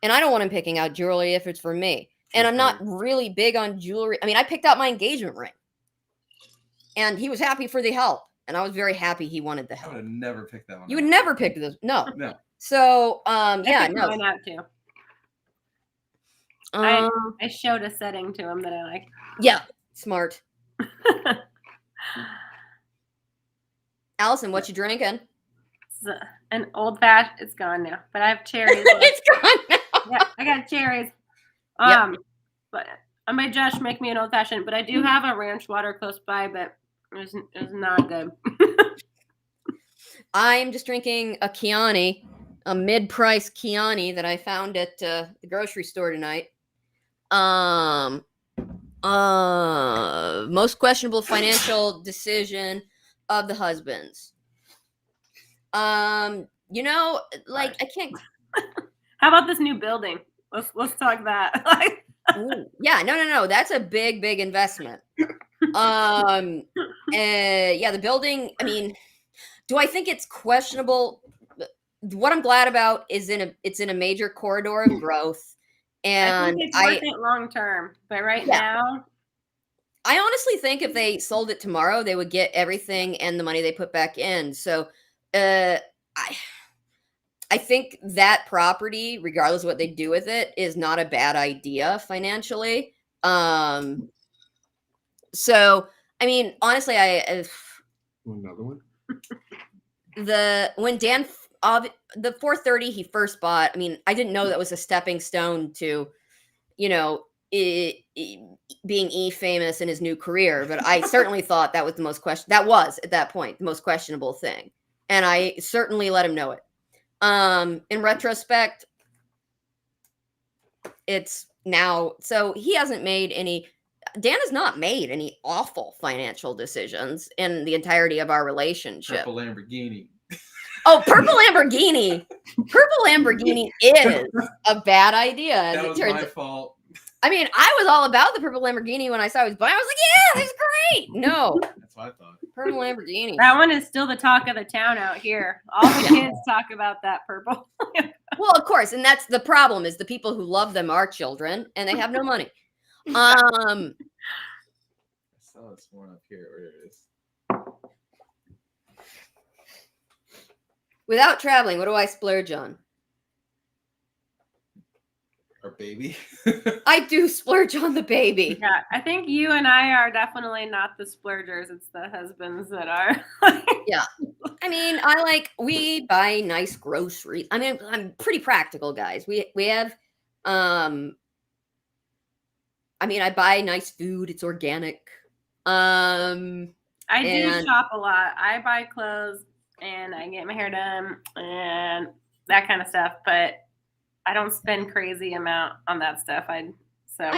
And I don't want him picking out jewelry if it's for me. And I'm not really big on jewelry. I mean, I picked out my engagement ring. And he was happy for the help. And I was very happy he wanted the I help. would have never picked that one. You would never pick this. No. No. So, I yeah, picked no. mine out too. I showed a setting to him that I like. Yeah, smart. Allison, what you drinking? It's an old fashioned. It's gone now, but I have cherries. It's gone now. Yeah, I got cherries. But I made Josh make me an old fashioned, but I do have a ranch water close by, but it was not good. I'm just drinking a Chianti, a mid-price Chianti that I found at the grocery store tonight. Most questionable financial decision of the husbands. I can't. How about this new building? Let's talk that. Ooh, yeah, no. That's a big investment. The building. I mean, do I think it's questionable? What I'm glad about is it's in a major corridor of growth, and I think it's worth it long term. But now, I honestly think if they sold it tomorrow, they would get everything and the money they put back in. So, I think that property, regardless of what they do with it, is not a bad idea financially. So, I mean, honestly, Another one? when Dan, the 430 he first bought, I mean, I didn't know that was a stepping stone to, being famous in his new career, but I certainly thought that was that was at that point the most questionable thing. And I certainly let him know it. In retrospect, it's now, so Dan has not made any awful financial decisions in the entirety of our relationship. Purple Lamborghini. Oh, purple Lamborghini. Purple Lamborghini is a bad idea. That was my fault. I mean, I was all about the purple Lamborghini when I saw it was buying. I was like, yeah, that's great. No. That's what I thought. Purple Lamborghini. that one is still the talk of the town out here. All the kids talk about that purple. Well, of course, and that's the problem is the people who love them are children and they have no money. I saw this one up here. Where it is. Without traveling, what do I splurge on? Our baby. I do splurge on the baby. Yeah, I think you and I are definitely not the splurgers. It's the husbands that are. Yeah. I mean, we buy nice groceries. I mean, I'm pretty practical, guys. We have, I buy nice food. It's organic. I do shop a lot. I buy clothes and I get my hair done and that kind of stuff, but I don't spend crazy amount on that stuff. I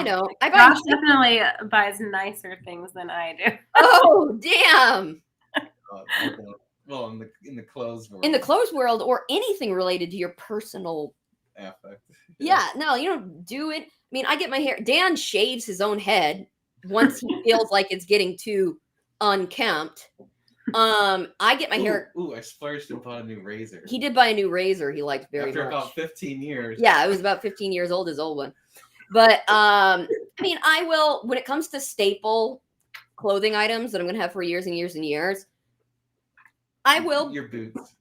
know. Josh definitely buys nicer things than I do. Oh, damn. Well, in the clothes world. In the clothes world or anything related to your personal affect. Yeah, no, you don't do it. I mean, I get my hair. Dan shaves his own head once he feels like it's getting too unkempt. I get my hair. Ooh, I splurged and bought a new razor. He did buy a new razor. He liked very After much. about 15 years. Yeah, it was about 15 years old, his old one. But I mean, I will, when it comes to staple clothing items that I'm gonna have for years and years and years, I will. Your boots.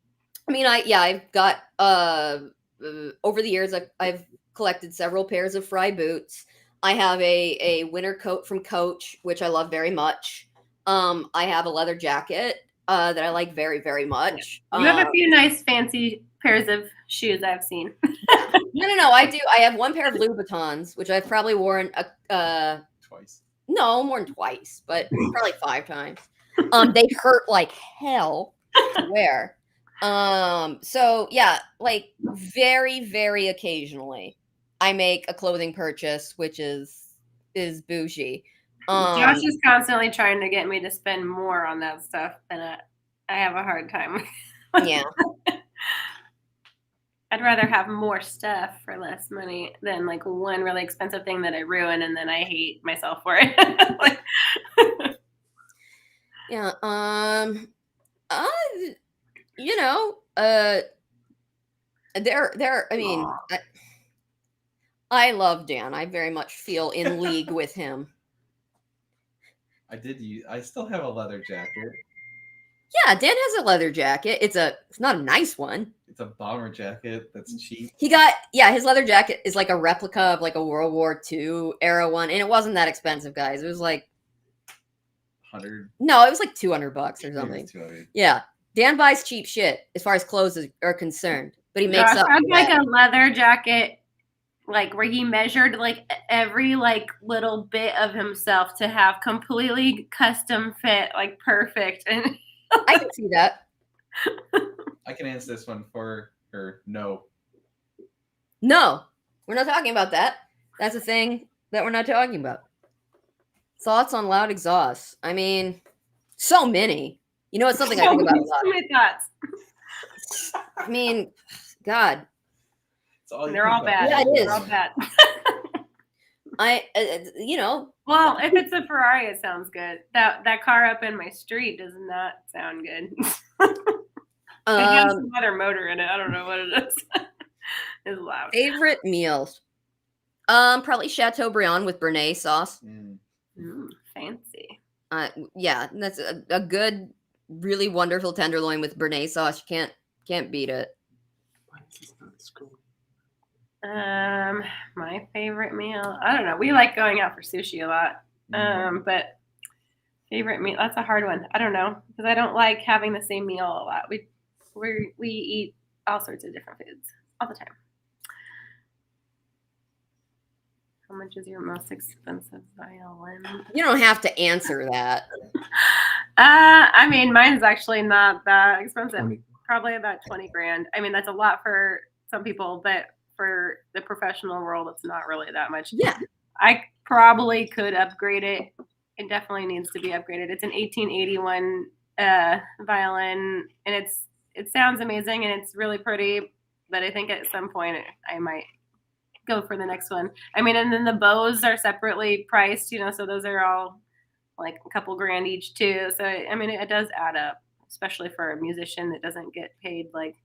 I mean, I've got over the years I've collected several pairs of Fry boots. I have a winter coat from Coach, which I love very much. I have a leather jacket that I like very, very much. You have a few nice fancy pairs of shoes I've seen. No, I do. I have one pair of Louboutins, which I've probably worn Twice. no, more than twice, but probably 5 times. They hurt like hell to wear. So yeah, like very, very occasionally I make a clothing purchase, which is bougie. Josh is constantly trying to get me to spend more on that stuff, and I have a hard time. Yeah. I'd rather have more stuff for less money than like one really expensive thing that I ruin and then I hate myself for it. Like, Yeah. You know, there. I mean, I love Dan. I very much feel in league with him. I still have a leather jacket. Yeah, Dan has a leather jacket. It's not a nice one. It's a bomber jacket that's cheap. His leather jacket is like a replica of like a World War II era one, and it wasn't that expensive, guys. It was like 100. no, it was like $200 or something. 200. Yeah, Dan buys cheap shit as far as clothes are concerned, but he makes Josh up. had for like that. a leather jacket, like where he measured like every like little bit of himself to have completely custom fit, like perfect. And I can see that. I can answer this one for her. No. No, we're not talking about that. That's a thing that we're not talking about. Thoughts on loud exhausts? I mean, so many. You know, it's something I think about a lot. So many thoughts. I mean, God, It's all you They're think all about. bad. Yeah, it They're is. all bad. you know, Well, if it's a Ferrari, it sounds good. That car up in my street does not sound good. It has some other motor in it. I don't know what it is. It's loud. favorite meals. Probably Chateaubriand with Béarnaise sauce. Fancy. Yeah, that's a good, really wonderful tenderloin with Béarnaise sauce. You can't beat it. Why is this not school? My favorite meal. I don't know. We like going out for sushi a lot. But favorite meal. That's a hard one. I don't know because I don't like having the same meal a lot. We eat all sorts of different foods all the time. How much is your most expensive violin? You don't have to answer that. I mean, mine's actually not that expensive. 20. Probably about 20 grand. I mean, that's a lot for some people, but for the professional world, it's not really that much. Yeah. I probably could upgrade it. It definitely needs to be upgraded. It's an 1881 violin, and it sounds amazing and it's really pretty. But I think at some point I might go for the next one. I mean, and then the bows are separately priced, so those are all like a couple grand each too. So I mean, it does add up, especially for a musician that doesn't get paid like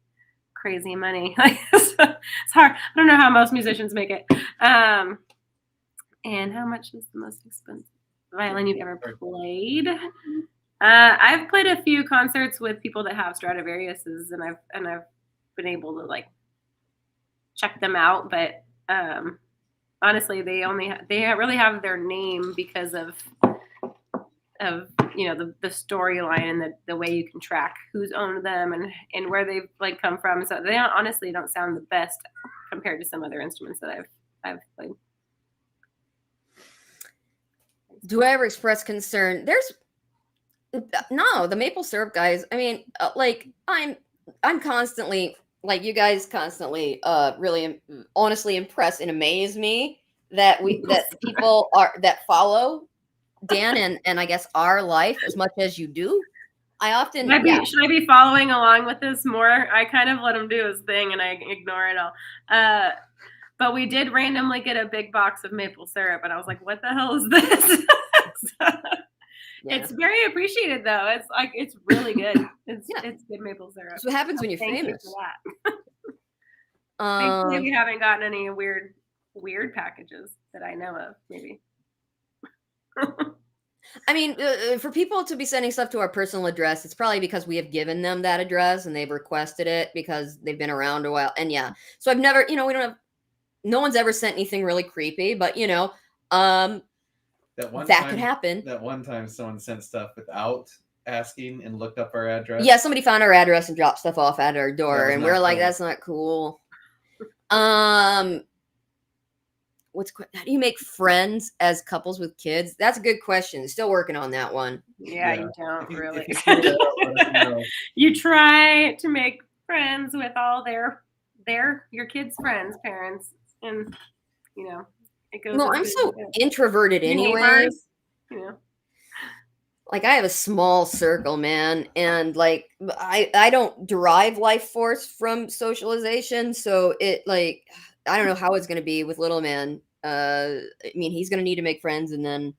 crazy money. So it's hard. I don't know how most musicians make it. And how much is the most expensive violin you've ever played? I've played a few concerts with people that have Stradivariuses, and I've been able to like check them out, but honestly, they really have their name because of the storyline and the way you can track who's owned them and where they've like come from. So they honestly don't sound the best compared to some other instruments that I've played. Do I ever express concern? No, the maple syrup guys. I mean, like I'm constantly, like you guys constantly really honestly impress and amaze me that people that follow Dan and I guess our life as much as you do. I often Should I be following along with this more? I kind of let him do his thing and I ignore it all. But we did randomly get a big box of maple syrup, and I was like, "What the hell is this?" Yeah. It's very appreciated though. It's like it's really good. It's Yeah. it's good maple syrup. That's what happens when you're Thank you famous. for that. Thankfully, we haven't gotten any weird packages that I know of. Maybe. I mean, for people to be sending stuff to our personal address, it's probably because we have given them that address and they've requested it because they've been around a while. And yeah, so I've never, we don't have, no one's ever sent anything really creepy, but That one that time, could happen. That one time someone sent stuff without asking and looked up our address. Yeah, somebody found our address and dropped stuff off at our door, was and not we're like, cool. that's not cool. How do you make friends as couples with kids? That's a good question. Still working on that one. Yeah, Yeah. you don't If you- really. if you figure that out, let us know. You try to make friends with all your kids' friends, parents, and it goes. No, as I'm good so as it goes. introverted Your anyway. neighbors, you know. Like I have a small circle, man, and like I don't derive life force from socialization, so it like I don't know how it's gonna be with little man. I mean, he's gonna need to make friends, and then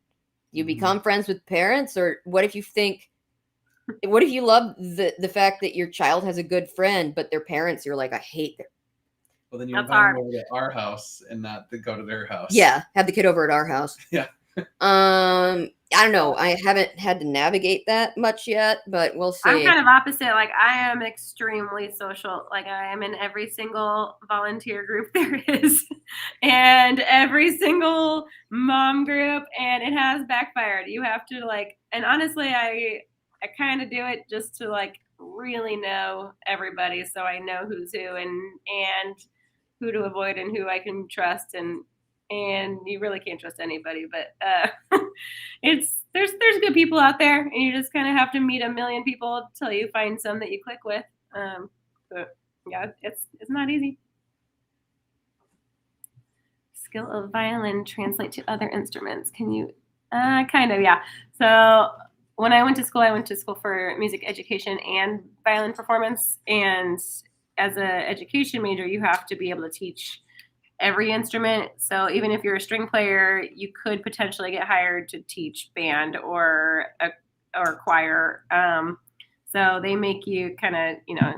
you Mhm. become friends with parents, or what if you love the fact that your child has a good friend, but their parents, you're like, I hate their Well, then you That's invite hard. them over to our house and not to go to their house. yeah, have the kid over at our house. Yeah. I don't know. I haven't had to navigate that much yet, but we'll see. I'm kind of opposite. Like I am extremely social. Like I am in every single volunteer group there is, and every single mom group, and it has backfired. You have to and honestly, I kind of do it just to really know everybody, so I know who's who and who to avoid and who I can trust, and you really can't trust anybody, but there's good people out there, and you just kind of have to meet a million people till you find some that you click with. But yeah, it's not easy. Skill of violin translate to other instruments. Can you kind of, yeah. So when I went to school for music education and violin performance, and as an education major you have to be able to teach every instrument. So even if you're a string player, you could potentially get hired to teach band or choir. So they make you kind of,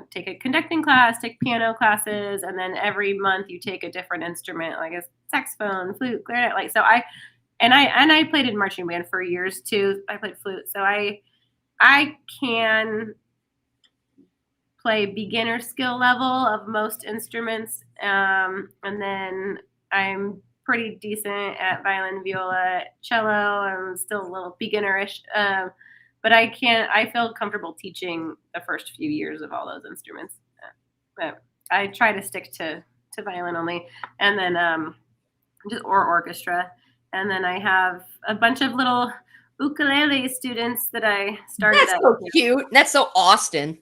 take a conducting class, take piano classes, and then every month you take a different instrument, like a saxophone, flute, clarinet. So I played in marching band for years too. I played flute, so I can play beginner skill level of most instruments, and then I'm pretty decent at violin, viola, cello. I'm still a little beginnerish, but I feel comfortable teaching the first few years of all those instruments. But I try to stick to violin only, and then or orchestra, and then I have a bunch of little ukulele students that I started. That's so cute. That's so Austin.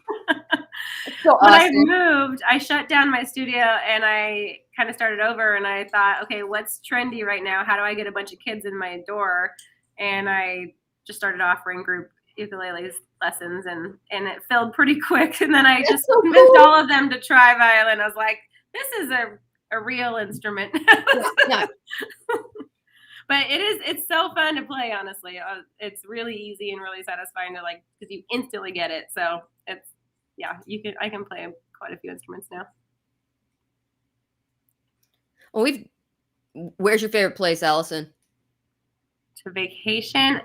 When I moved, I shut down my studio and I kind of started over, and I thought, okay, what's trendy right now? How do I get a bunch of kids in my door? And I just started offering group ukulele lessons, and it filled pretty quick. And then I just convinced all of them to try violin. I was like, this is a real instrument. Yeah. But it's so fun to play, honestly. It's really easy and really satisfying to because you instantly get it. So I can play quite a few instruments now. Well, where's your favorite place, Allison? To vacation,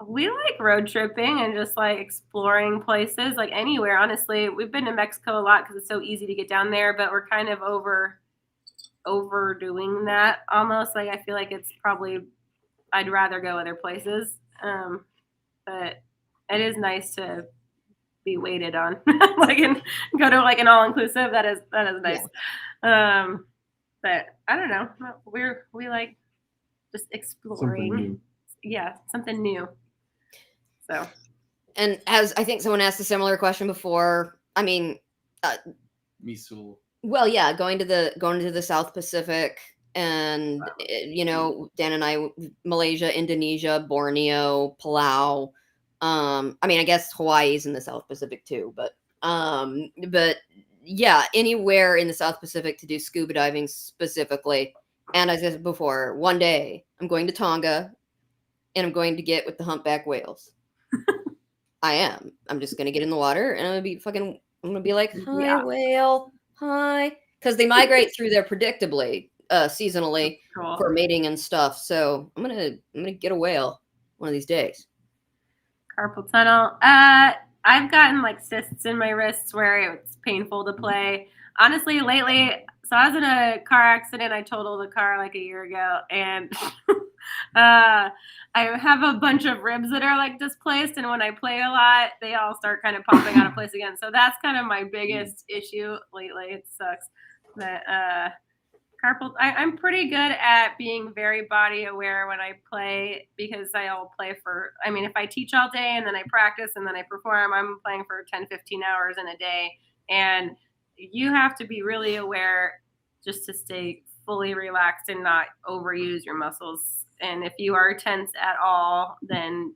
we like road tripping and just exploring places, anywhere. Honestly, we've been to Mexico a lot because it's so easy to get down there, but we're kind of overdoing that almost. I feel like it's probably I'd rather go other places, but it is nice to be waited on, and go to an all-inclusive. That is nice. Yeah. But I don't know. We like just exploring. Something new. Yeah, something new. So. And as I think someone asked a similar question before, I mean, Misul. well, yeah, going to the South Pacific, and Dan and I, Malaysia, Indonesia, Borneo, Palau. I mean, I guess Hawaii's in the South Pacific too, but yeah, anywhere in the South Pacific to do scuba diving specifically. And as I said before, one day I'm going to Tonga, and I'm going to get with the humpback whales. I am. I'm just gonna get in the water and I'm gonna be like, hi, Yeah. whale, hi. Because they migrate through there predictably, seasonally Cool. for mating and stuff. So I'm gonna get a whale one of these days. Carpal tunnel. I've gotten like cysts in my wrists where it's painful to play. Honestly, lately, so I was in a car accident. I totaled a car like a year ago, and I have a bunch of ribs that are like displaced. And when I play a lot, they all start kind of popping out of place again. So that's kind of my biggest issue lately. It sucks. But carpal, I'm pretty good at being very body aware when I play because I'll play for, I mean, if I teach all day and then I practice and then I perform, I'm playing for 10, 15 hours in a day. And you have to be really aware just to stay fully relaxed and not overuse your muscles. And if you are tense at all, then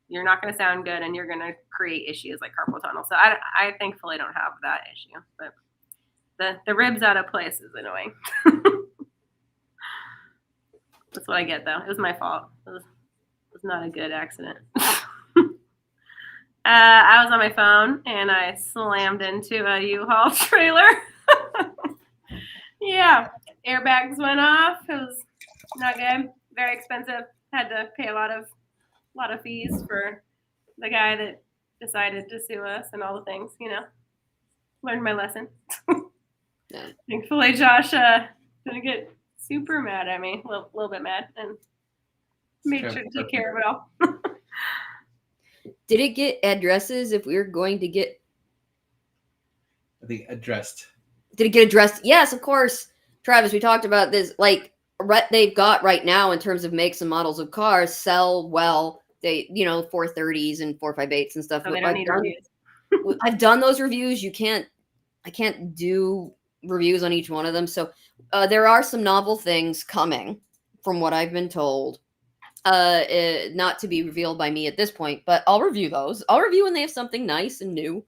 you're not going to sound good and you're going to create issues like carpal tunnel. So I thankfully don't have that issue, but the ribs out of place is annoying. That's what I get though. It was my fault. It was not a good accident. I was on my phone and I slammed into a U-Haul trailer. Yeah, airbags went off. It was not good. Very expensive. Had to pay a lot of fees for the guy that decided to sue us and all the things. You know, learned my lesson. Yeah. Thankfully, Josh didn't get super mad at me. A little bit mad, and made sure to take care of it all. Did it get addresses if we were going to get? I think addressed. Did it get addressed? Yes, of course. Travis, we talked about this. Like they've got right now in terms of makes and models of cars sell well. They 430s and 458s and stuff. So they don't need reviews. I've done those reviews. I can't do reviews on each one of them. So there are some novel things coming from what I've been told. Not to be revealed by me at this point, but I'll review those. I'll review when they have something nice and new.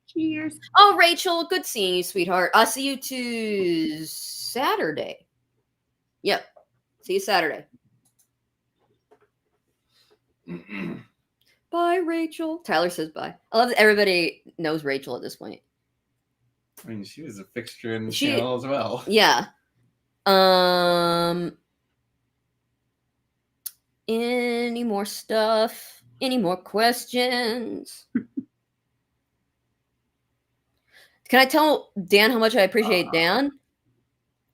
Cheers. Oh, Rachel, good seeing you, sweetheart. I'll see you Saturday. Yep. See you Saturday. Bye, Rachel. Tyler says bye. I love that everybody knows Rachel at this point. I mean, she was a fixture in the She- channel as well. Yeah. Any more stuff? Any more questions? Can I tell Dan how much I appreciate Dan?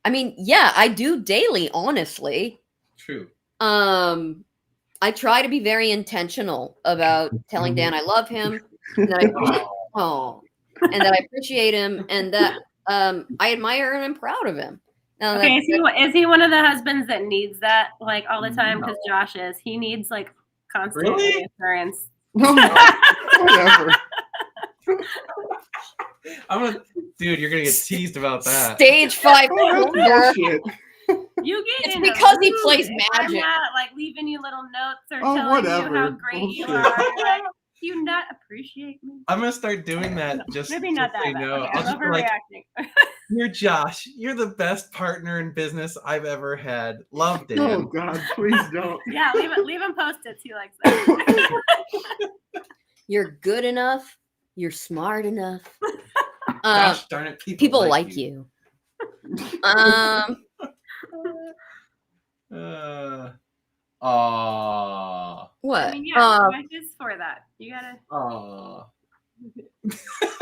I mean, yeah, I do daily, honestly. True. I try to be very intentional about telling Dan I love him, and that and that I appreciate him, and that I admire and I'm proud of him. Now, Okay, is he one of the husbands that needs that like all the time? Because Josh is. He needs like constant Really? reassurance. Whatever. Dude, you're gonna get teased about that. Stage 5 Oh, older. bullshit. You get It's in the because he mood plays if I'm Magic. not, like leaving you little notes or Oh, telling whatever. you how great you Bullshit. are. Like, do you not appreciate me? I'm gonna start doing that just Maybe not just so that you bad. know. Okay, I'll I'm just be like, overreacting. "You're Josh. You're the best partner in business I've ever had. Love, Dan." Oh God, please don't. Yeah, leave him post-its. He likes that. You're good enough. You're smart enough. Gosh darn it, People like you. What? I mean, yeah, Josh is for that. You gotta.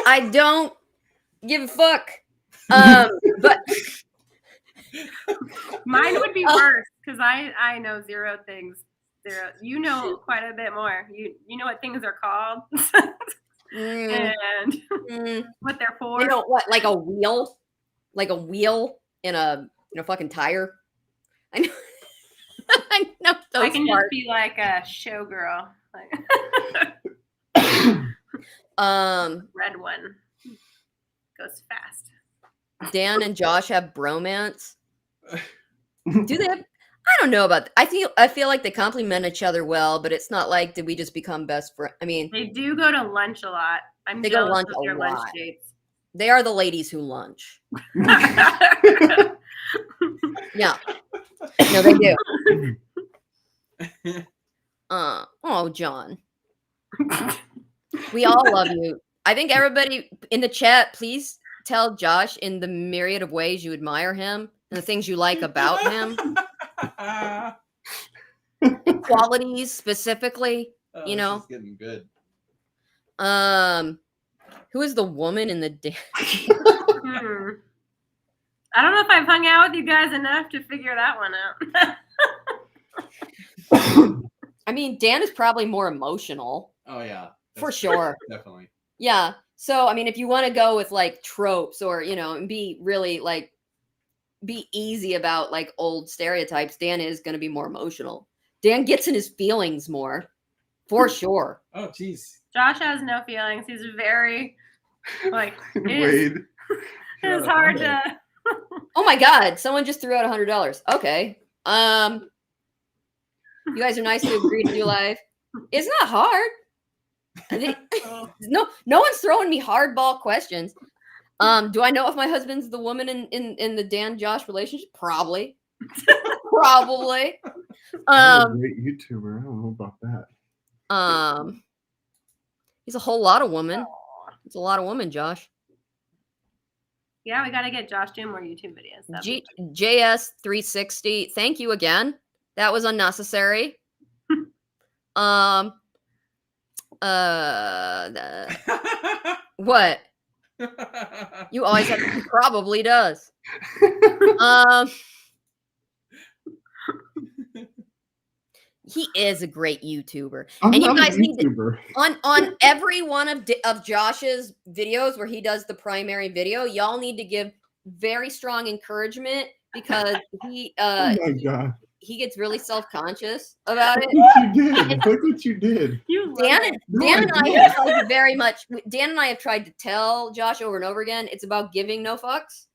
I don't give a fuck. But Mine would be worse because I know zero things. Zero. You know quite a bit more. You know what things are called mm, and mm, what they're for. you know what? Like a wheel in a fucking tire. I know. I know those I can just parts. be like a showgirl, like red one goes fast. Dan and Josh have bromance. Do they have? I don't know about. I feel like they complement each other well, but it's not like did we just become best friends? I mean, They do go to lunch a lot. I'm They go to jealous lunch of a their lunch lot. dates. they are the ladies who lunch. Yeah. No, they do. Oh, John. We all love you. I think everybody in the chat, please tell Josh in the myriad of ways you admire him and the things you like about him. Qualities specifically, you know. This is getting good. Who is the woman in the I don't know if I've hung out with you guys enough to figure that one out. I mean, Dan is probably more emotional. Oh yeah. For sure. Definitely. Yeah. So, I mean, if you want to go with like tropes or, you know, and be really like, be easy about like old stereotypes, Dan is going to be more emotional. Dan gets in his feelings more, for sure. Oh, geez. Josh has no feelings. He's very, like, Wade. it's hard to. Oh my God. Someone just threw out $100. Okay. You guys are nice to agree to do live. It's not hard. No one's throwing me hardball questions. Do I know if my husband's the woman in the Dan Josh relationship? Probably. Probably. Great YouTuber. I don't know about that. He's a whole lot of woman. It's a lot of woman, Josh. Yeah, we got to get Josh doing more YouTube videos. JS360. Thank you again. That was unnecessary. What? You always have. He probably does. He is a great YouTuber, and you guys need to, on every one of Josh's videos where he does the primary video. Y'all need to give very strong encouragement because he oh my God. He gets really self-conscious about it. Look what you did. Dan and I have tried very much. Dan and I have tried to tell Josh over and over again. It's about giving no fucks,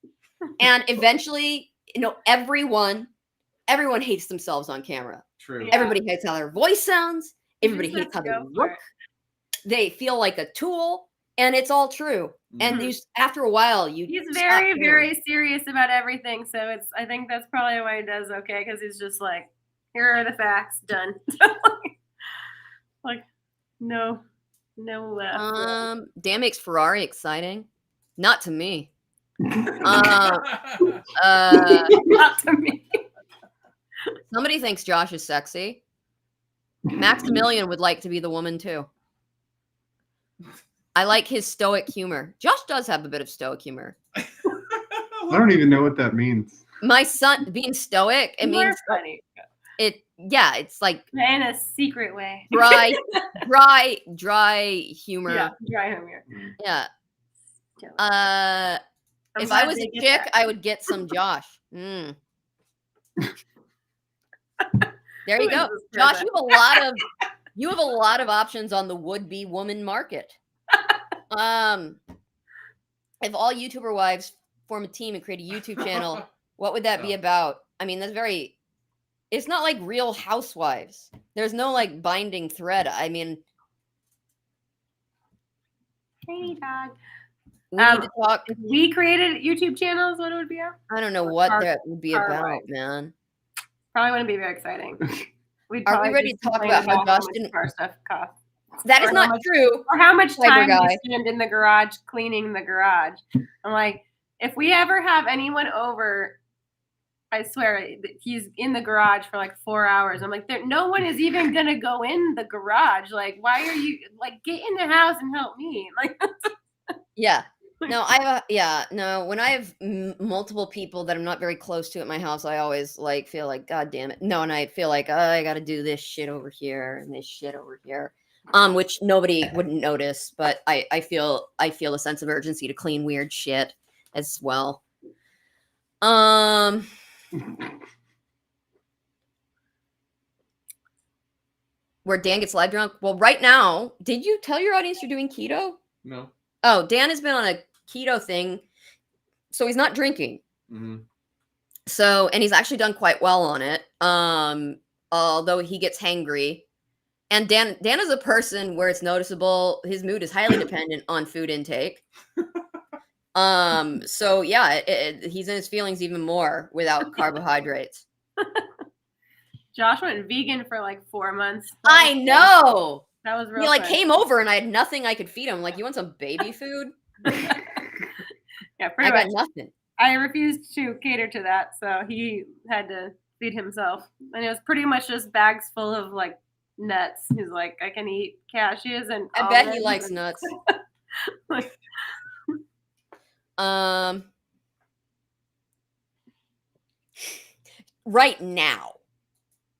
and eventually, you know, everyone hates themselves on camera. True. Yeah. Everybody hates how their voice sounds. Everybody hates how they look. They feel like a tool, and it's all true. And after a while, he's very serious about everything. So I think that's probably why he does okay, because he's just like, here are the facts, done. like, no. Dan makes Ferrari exciting. Not to me. Not to me. Somebody thinks Josh is sexy. Maximilian would like to be the woman too. I like his stoic humor. Josh does have a bit of stoic humor. I don't even know what that means. My son being stoic, it means funny. It's like in a secret way. dry humor. Yeah, dry humor. Yeah. If I was a chick, I would get some Josh. There you go. Josh, you have a lot of options on the would-be woman market. If all YouTuber wives form a team and create a YouTube channel, what would that be about? I mean, it's not like Real Housewives. There's no like binding thread. I mean, hey dog. We need to talk. If we created YouTube channels, what it would be on? I don't know what that would be about, man. Probably wouldn't be very exciting. Are we ready to talk about how Josh didn't? Our stuff costs. That is not true. Or how much time we spend in the garage cleaning the garage. I'm like, if we ever have anyone over, I swear he's in the garage for like 4 hours. I'm like, no one is even gonna go in the garage. Like, why are you like get in the house and help me? Like, yeah. No, when I have multiple people that I'm not very close to at my house, I always like feel like, God damn it. No, and I feel like, I got to do this shit over here and this shit over here. Which nobody wouldn't notice, but I feel a sense of urgency to clean weird shit as well. Where Dan gets live drunk. Well, right now, did you tell your audience you're doing keto? No. Oh, Dan has been on a keto thing, so he's not drinking. Mm-hmm. So, and he's actually done quite well on it. Although he gets hangry. And Dan is a person where it's noticeable his mood is highly dependent on food intake. So yeah, he's in his feelings even more without carbohydrates. Josh went vegan for like 4 months. I know. That was real. He like quick. came over and I had nothing I could feed him. Like, you want some baby food? Yeah, I pretty got much. nothing. I refused to cater to that, so he had to feed himself. And it was pretty much just bags full of like nuts. He's like, I can eat cashews and I bet he almonds likes and- nuts. Like, Right now,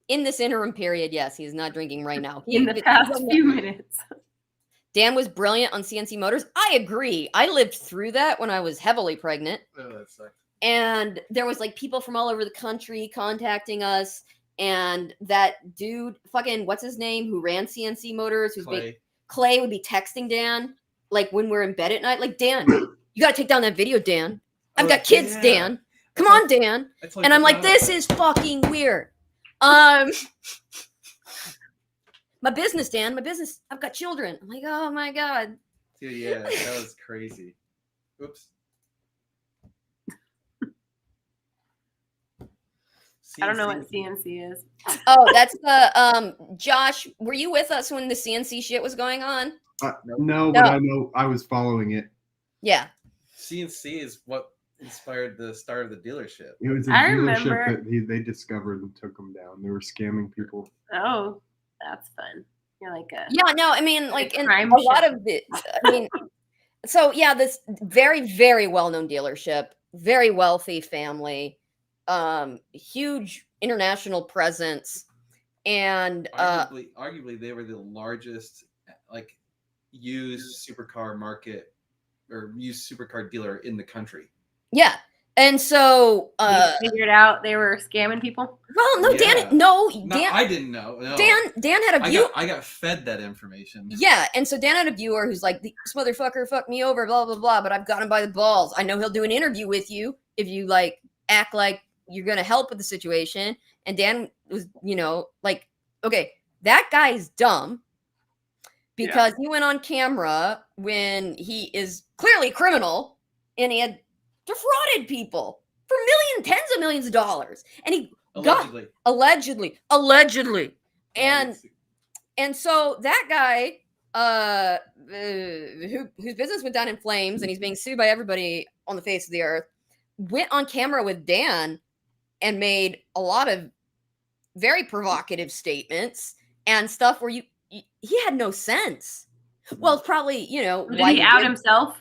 in this interim period, yes, he's not drinking right now. in the past few minutes. Dan was brilliant on CNC Motors. I agree. I lived through that when I was heavily pregnant. Oh, that sucks. And there was like people from all over the country contacting us. And that dude, fucking, what's his name, who ran CNC Motors, Clay would be texting Dan, like when we're in bed at night, like, Dan, you got to take down that video, Dan. I've got kids, yeah. Dan. Come on, Dan. I And I'm like, this is fucking weird. My business, Dan, my business. I've got children. I'm like, oh my God. Dude, yeah, that was crazy. Oops. I don't know what CNC is. Oh, that's the Josh, were you with us when the CNC shit was going on? No, but I know I was following it. Yeah. CNC is what inspired the start of the dealership. It was a I dealership remember- that they discovered and took them down. They were scamming people. Oh, that's fun. You're like a Yeah, no, I mean, like, in crime a lot show. of the, I mean, so yeah, this very, very well-known dealership, very wealthy family, huge international presence, and Arguably, they were the largest like used supercar market or used supercar dealer in the country. yeah, and so they figured out they were scamming people. well, no, Yeah. Dan, no, No, Dan, I didn't know. No. Dan had a view. I got fed that information. Yeah, and so Dan had a viewer who's like, this motherfucker fucked me over, blah, blah, blah, but I've got him by the balls. I know he'll do an interview with you if you, like, act like you're going to help with the situation. And Dan was, like, okay, that guy's dumb because he went on camera when he is clearly criminal and he had defrauded people for tens of millions of dollars. And he Allegedly. allegedly. And so that guy, whose business went down in flames and he's being sued by everybody on the face of the earth, went on camera with Dan and made a lot of very provocative statements and stuff where he had no sense. Well, it's probably, Did why he out himself?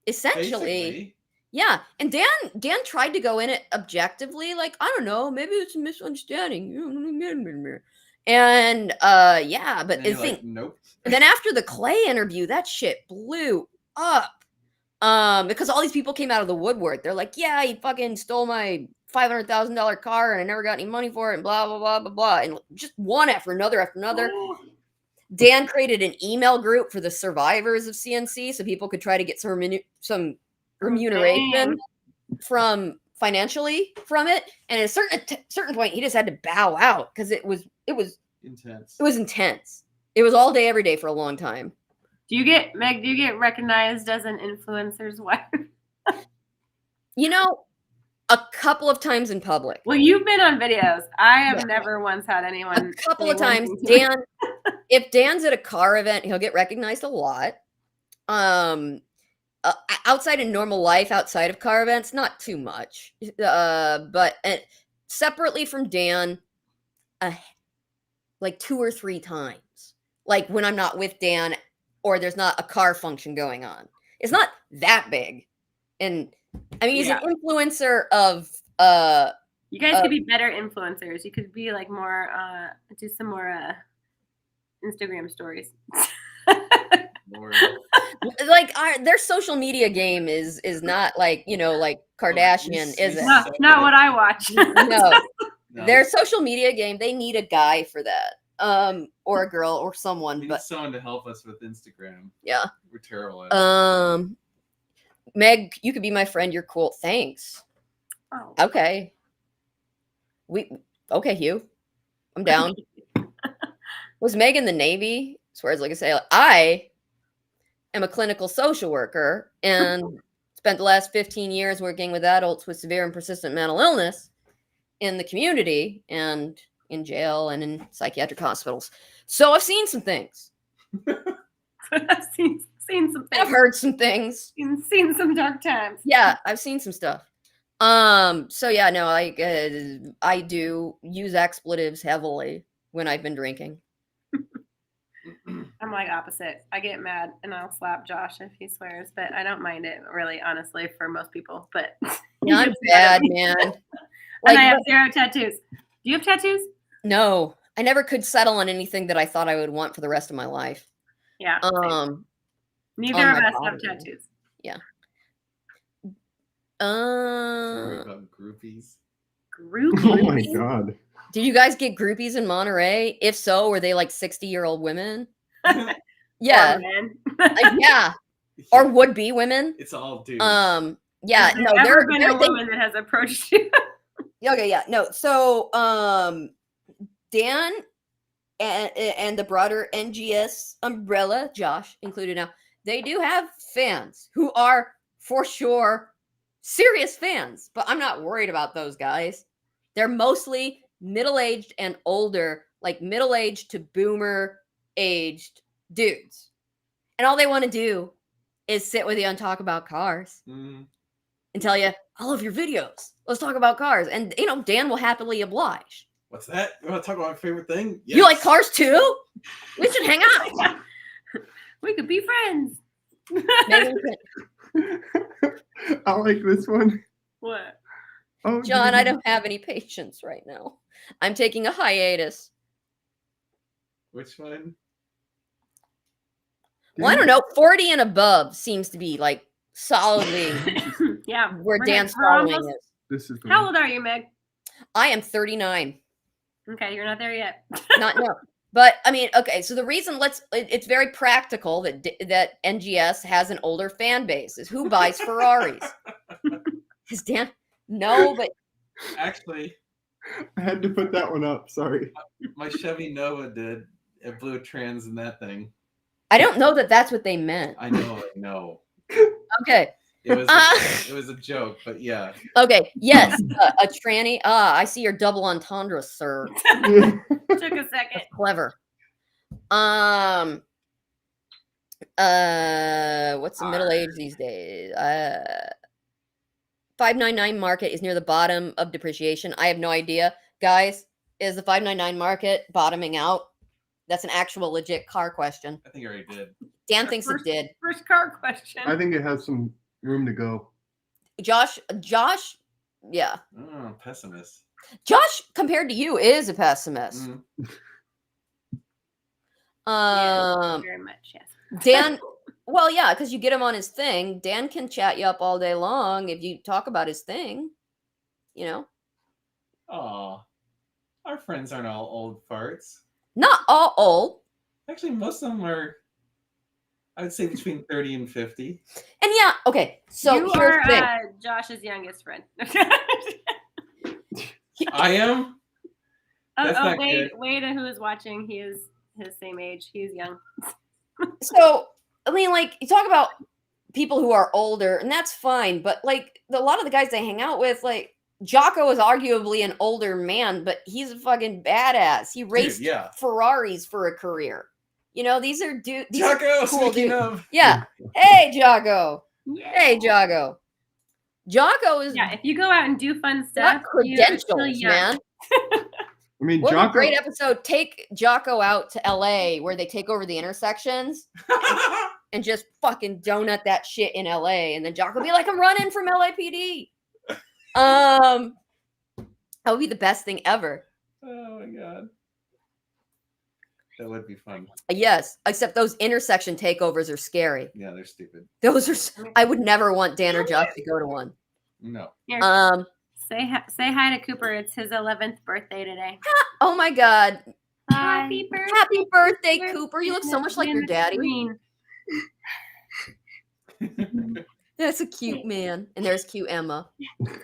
essentially. Basically. Yeah, and Dan tried to go in it objectively, like, I don't know, maybe it's a misunderstanding. And yeah, but And the you're thing, like, nope. and then after the Clay interview, that shit blew up. Because all these people came out of the woodwork. They're like, yeah, he fucking stole my $500,000 car and I never got any money for it, and blah blah blah blah blah. And just one after another after another. Dan created an email group for the survivors of CNC so people could try to get some remuneration from financially from it. And at a certain point, he just had to bow out because it was Intense. It was intense. It was all day, every day for a long time. Do you get recognized as an influencer's wife? A couple of times in public. Well, you've been on videos. I have never once had anyone. A couple of say one times. thing to me. Dan, if Dan's at a car event, he'll get recognized a lot. Outside in normal life, outside of car events, not too much. But separately from Dan, like 2 or 3 times. Like when I'm not with Dan or there's not a car function going on. It's not that big. And I mean, he's an influencer of you guys could be better influencers. You could be like more do some more Instagram stories. Lord. like their social media game is not like like Kardashian, is it? Not what I watch. No. No. Their social media game, they need a guy for that. Or a girl or someone. We need But someone to help us with Instagram. yeah. We're terrible at it. Meg, you could be my friend. You're cool. Thanks. Oh. Okay. Okay, Hugh. I'm down. Was Meg in the Navy? As far as like I say, I am a clinical social worker and spent the last 15 years working with adults with severe and persistent mental illness in the community. And in jail and in psychiatric hospitals. So I've seen some things. I've seen some I've things. heard some things. Seen some dark times. Yeah, I've seen some stuff. So yeah, no, I do use expletives heavily when I've been drinking. I'm like opposite. I get mad and I'll slap Josh if he swears, but I don't mind it really, honestly, for most people. But Yeah, I'm bad, man. And Like, I have 0 tattoos. Do you have tattoos? no, I never could settle on anything that I thought I would want for the rest of my life. Yeah. same. Neither on of my us have body. tattoos. Sorry Uh, about groupies. Oh my Groupies. god. did you guys get groupies in Monterey? If so, were they like 60-year-old women? Yeah, Poor man. yeah, or would be women. It's all dudes. Yeah, Has no, there ever they're been they- a woman that has approached you? okay, yeah, no. So, Dan and the broader NGS umbrella, Josh included now, they do have fans who are for sure serious fans, but I'm not worried about those guys. They're mostly middle-aged and older, like middle-aged to boomer-aged dudes. And all they want to do is sit with you and talk about cars Mm. and tell you, I love your videos. Let's talk about cars. And, you know, Dan will happily oblige. What's that? You want to talk about my favorite thing? You like Yes. cars too? We should hang out. We could be friends. Maybe we can- I like this one. What? Oh, John, I dude. don't have any patience right now. I'm taking a hiatus. Which one? Well, I don't know. 40 and above seems to be like solidly Yeah. where we're Dan's we're following almost- is. This is the How one. old are you, Meg? I am 39. Okay, you're not there yet. Not no. But I mean, okay, so the reason it's very practical that NGS has an older fan base is who buys Ferraris. Is Dan? No, but Actually, I had to put that one up. Sorry. my Chevy Nova did. It blew a trans in that thing. I don't know that that's what they meant. I know. I know. Okay. It was a joke, but yeah. Okay. Yes, a tranny. I see your double entendre, sir. Took a second. Clever. What's the middle age these days? 599 market is near the bottom of depreciation. I have no idea. Guys, is the 599 market bottoming out? That's an actual legit car question. I think I already did. Dan thinks it First- did. First car question. I think it has some room to go. Josh, yeah. Oh, pessimist. Josh, compared to you, is a pessimist. Mm. Yeah, very much, yes. Dan, well, yeah, because you get him on his thing. Dan can chat you up all day long if you talk about his thing. You know, Aw. Our friends aren't all old farts. not all old. Actually, most of them are, I would say, between 30 and 50. And yeah, okay. So you here's are the thing. Josh's youngest friend. I am? That's not Wade, good. Wade, who is watching, he is his same age. He's young. So I mean, like, you talk about people who are older, and that's fine. But like a lot of the guys I hang out with, like Jocko is arguably an older man, but he's a fucking badass. He raced yeah. Ferraris for a career. You know, these are dudes. These are Jocko, cool speaking dudes. of. Yeah. Hey, Jocko. Yeah. Hey, Jocko. Jocko is Yeah, if you go out and do fun got stuff, you're still credentials, young. man. I mean, What a Jocko. great episode. Take Jocko out to LA where they take over the intersections and just fucking donut that shit in LA. And then Jocko will be like, I'm running from LAPD. That would be the best thing ever. Oh my god. That would be fun. Yes, except those intersection takeovers are scary. Yeah, they're stupid. Those are, I would never want Dan or Josh to go to one. No. Here, Say say hi to Cooper. It's his 11th birthday today. oh my God. Happy birthday. Happy birthday, Cooper. You look so much like your daddy. Green. That's a cute man. And there's cute Emma.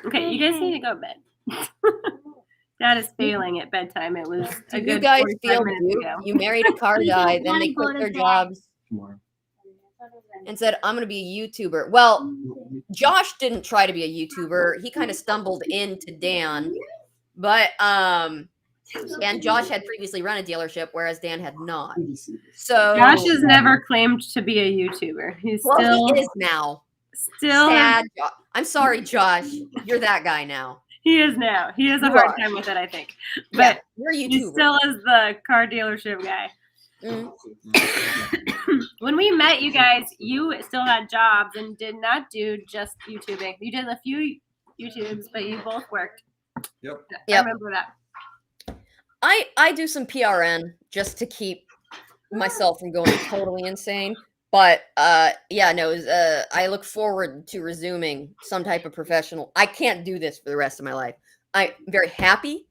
Okay, you guys need to go to bed. Dad is failing at bedtime. It was a Do good you guys 45 feel minutes you, ago. you married a car guy, then they Go quit to their bed. jobs Tomorrow. and said, I'm going to be a YouTuber. Well, Josh didn't try to be a YouTuber. He kind of stumbled into Dan. But And Josh had previously run a dealership, whereas Dan had not. So Josh has never claimed to be a YouTuber. He's well, still he is now. still Sad. I'm sorry, Josh. You're that guy now. he is now. He has a You hard are. time with it, I think. Yeah, But you're a he YouTuber. still is the car dealership guy. Mm. When we met you guys, you still had jobs and did not do just YouTubing. You did a few YouTubes, but you both worked. Yep. I Yep. remember that. I do some PRN just to keep myself from going totally insane. But yeah, no, I look forward to resuming some type of professional. I can't do this for the rest of my life. I'm very happy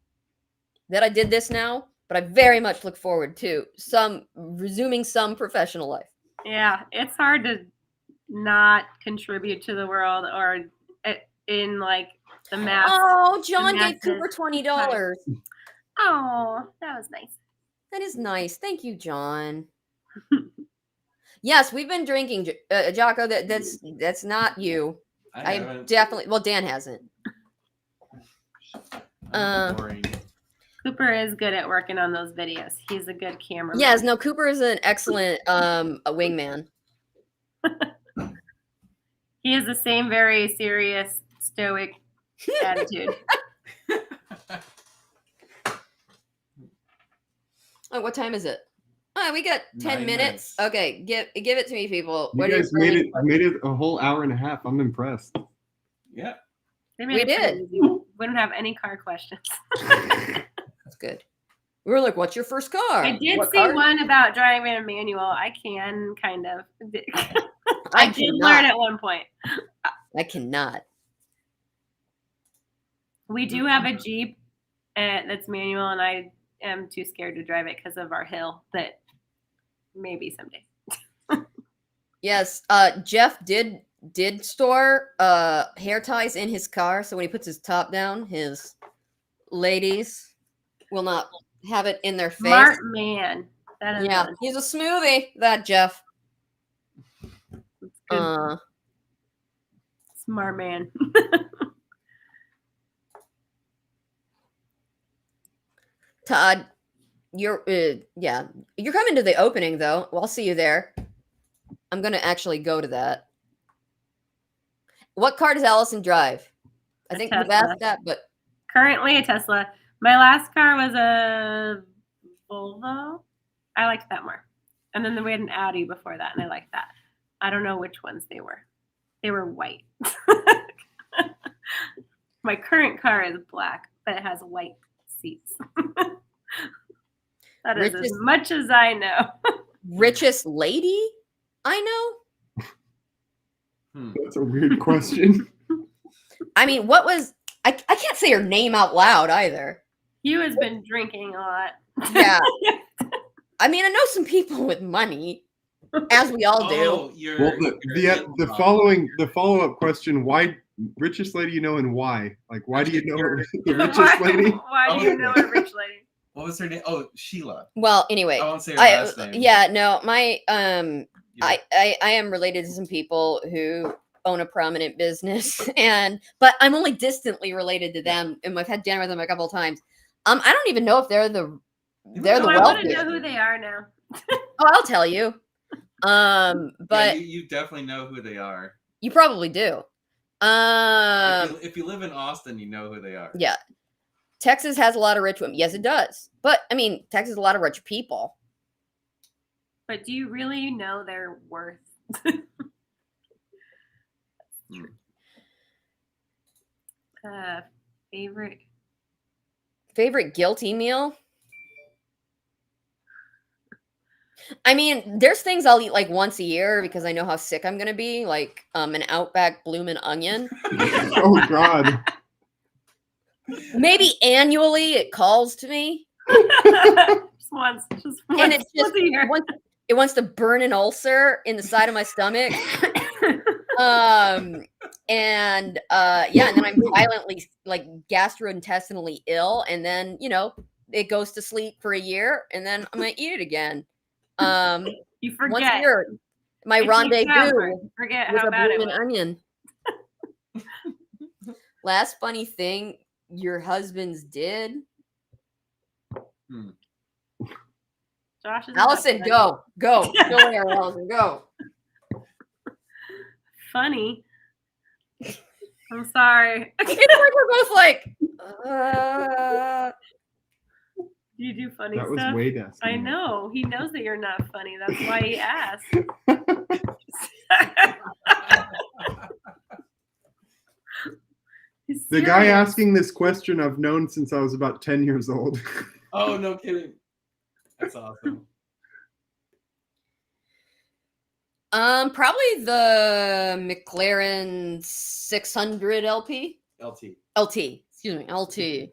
that I did this now, but I very much look forward to resuming some professional life. Yeah, it's hard to not contribute to the world or in like the mass. Oh, John gave masses. Cooper $20. Oh, that was nice. That is nice. Thank you, John. Yes, we've been drinking, Jocko. That's not you. I haven't. definitely. Well, Dan hasn't. I'm boring. Cooper is good at working on those videos. He's a good cameraman. Yes, no. Cooper is an excellent a wingman. He has the same very serious, stoic attitude. Oh, what time is it? Oh, we got 10 9 minutes. minutes. Okay, give it to me, people. You What are guys your made it a whole hour and a half. I'm impressed. Yeah. They made We it pretty did. easy. We don't have any car questions. That's good. We were like, "What's your first car?" I did What see car? one about driving a manual. I can kind of. I I did learn cannot. at one point. I cannot. We do have a Jeep that's manual, and I am too scared to drive it because of our hill. But maybe someday. Yes, Jeff did store hair ties in his car, so when he puts his top down, his ladies will not have it in their face. Smart man. That is Yeah, one. he's a smoothie, that Jeff. It's good. Smart man. Todd, you're you're coming to the opening though. Well, I'll see you there. I'm gonna actually go to that. What car does Allison drive? I A think we've Tesla. asked that, but Currently a Tesla. My last car was a Volvo. I liked that more. And then we had an Audi before that, and I liked that. I don't know which ones they were. They were white. My current car is black, but it has white seats. That is as Richest- much as I know. richest lady I know? That's a weird question. I mean, what was I can't say her name out loud either. Hugh has been drinking a lot. Yeah. I mean, I know some people with money, as we all do. Oh, you're, Well, you're the follow up question: why richest lady you know and why? Like, why do you know the richest lady? Why do you know a rich lady? What was her name? Oh, Sheila. Well, anyway, I won't say her last name. yeah, no, my Yeah. I am related to some people who own a prominent business, but I'm only distantly related to them, and I've had dinner with them a couple of times. I don't even know if they're the Oh, I want wealthiest. to know who they are now. Oh, I'll tell you. Yeah, But you definitely know who they are. you probably do. If you live in Austin, you know who they are. Yeah. Texas has a lot of rich women. Yes, it does. But I mean, Texas has a lot of rich people. But do you really know their worth? Favorite guilty meal? I mean, there's things I'll eat like once a year because I know how sick I'm gonna be, like an Outback bloomin' onion. Oh God. Maybe annually it calls to me. Just once And it's just a year. it wants to burn an ulcer in the side of my stomach. And then I'm violently like gastrointestinally ill, and then it goes to sleep for a year, and then I'm gonna eat it again. You Once a forget. year, my It takes rendezvous hours. You forget with how a bad it bloomin' was. onion. Last funny thing your husbands did. Josh is Allison, go. Go. Go there, Allison, go. Funny. I'm sorry. It's like we're both like, You do funny That was stuff. Wade asking. I that. know. He knows that you're not funny. That's why he asked. He's The guy serious. asking this question I've known since I was about 10 years old. Oh, no kidding. That's awesome. probably the McLaren 600 LP. LT. LT. Excuse me, LT.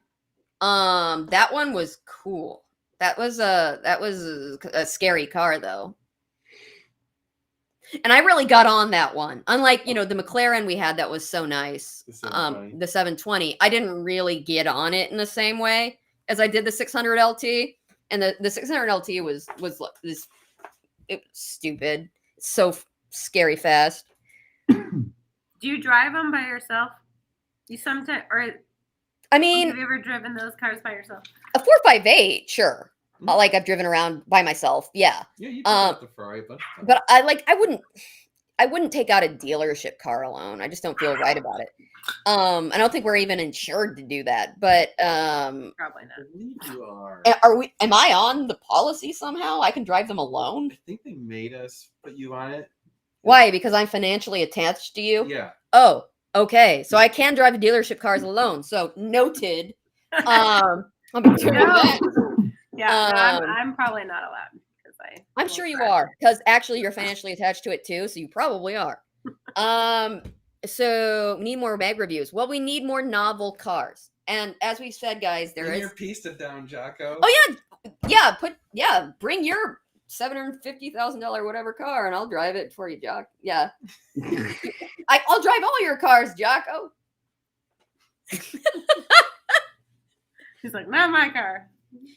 That one was cool. That was a scary car though. And I really got on that one. Unlike, the McLaren we had that was so nice. The 720. The 720. I didn't really get on it in the same way as I did the 600 LT. And the 600 LT was it was stupid. It's so scary fast. Do you drive them by yourself? You sometimes, or I mean, have you ever driven those cars by yourself? a 458, sure. Mhm. Like I've driven around by myself. Yeah. Yeah, you got the Ferrari, but But I wouldn't take out a dealership car alone. I just don't feel right about it. I don't think we're even insured to do that. But Probably I not. believe you are. am I on the policy somehow? I can drive them alone? I think they made us put you on it. Why? Because I'm financially attached to you? Yeah. Oh, okay. So I can drive the dealership cars alone. So noted. I'll be doing No. that. Yeah, no, Um, I'm probably not allowed because I'm sure you are, because actually you're financially attached to it too, so you probably are. So we need more mag reviews. Well, we need more novel cars, and as we said, guys, there Bring is. your pista down, Jocko. Oh yeah, bring your $750,000 whatever car, and I'll drive it for you, Jock. Yeah, I'll drive all your cars, Jocko. He's like, not my car.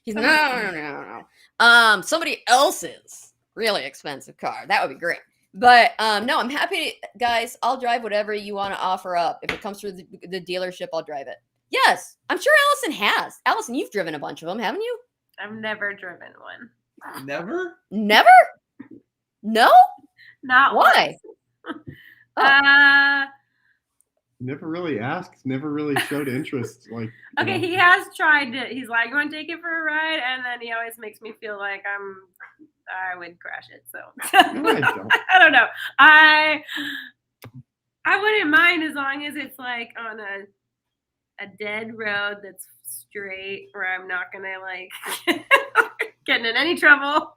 He's no. Somebody else's really expensive car. That would be great. But no, I'm happy, guys. I'll drive whatever you want to offer up. If it comes through the dealership, I'll drive it. Yes, I'm sure Allison has. Allison, you've driven a bunch of them, haven't you? I've never driven one. Never? Never? No? Not Why? once. Oh. Never really asked, never really showed interest. Like, you Okay, know. he has tried to. He's like, "You want to take it for a ride?" And then he always makes me feel like I would crash it. So No, I don't. I don't know. I wouldn't mind as long as it's like on a dead road that's straight, where I'm not gonna like getting in any trouble.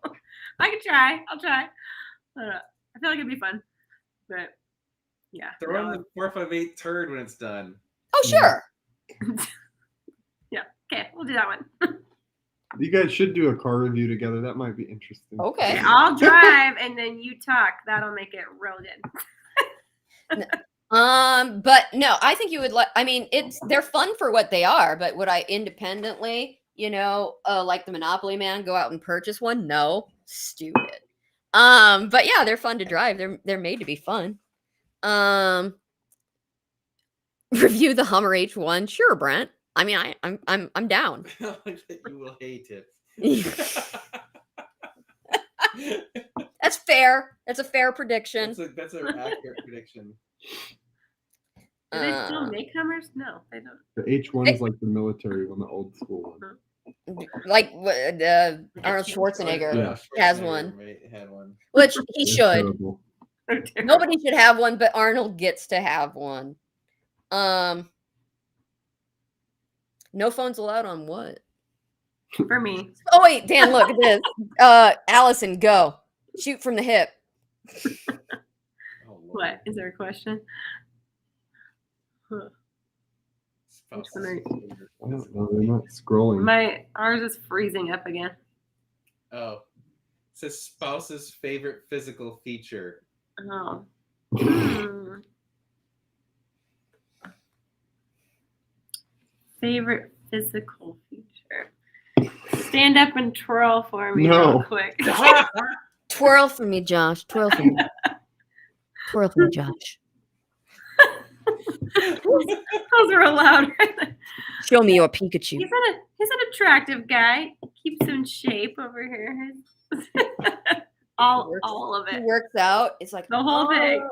I could try. I'll try. I don't know. I feel like it'd be fun, but yeah. Throw in no. the 458 turd when it's done. Oh, sure. Okay, we'll do that one. You guys should do a car review together. That might be interesting. Okay. I'll drive and then you talk. That'll make it real good. But no, I think you would like. I mean, they're fun for what they are. But would I independently, like the Monopoly Man, go out and purchase one? No, stupid. But yeah, they're fun to drive. They're made to be fun. Review the Hummer H1. Sure, Brent. I mean, I'm down. You will hate it. That's fair. That's a fair prediction. That's an accurate prediction. Do they still make Hummers? No, they don't. The H1 is like the military one, the old school one. Like Arnold Schwarzenegger Yeah. has one, Had one. which he It's should. terrible. Nobody should have one, but Arnold gets to have one. No phones allowed on what? For me. Oh wait, Dan, look at this. Allison, go. Shoot from the hip. Oh, Lord. What? Is there a question? Huh. Spouse's Which one are you- favorite I don't physical know. They're not feature. scrolling. Ours is freezing up again. Oh. It says spouse's favorite physical feature. Oh. Hmm. Favorite physical feature. Stand up and twirl for me No. real quick. Twirl for me, Josh. Twirl for me. Twirl for me, Josh. Those were loud. Show me your Pikachu. He's He's an attractive guy. Keeps in shape over here. all of He it. works out. It's like The whole thing.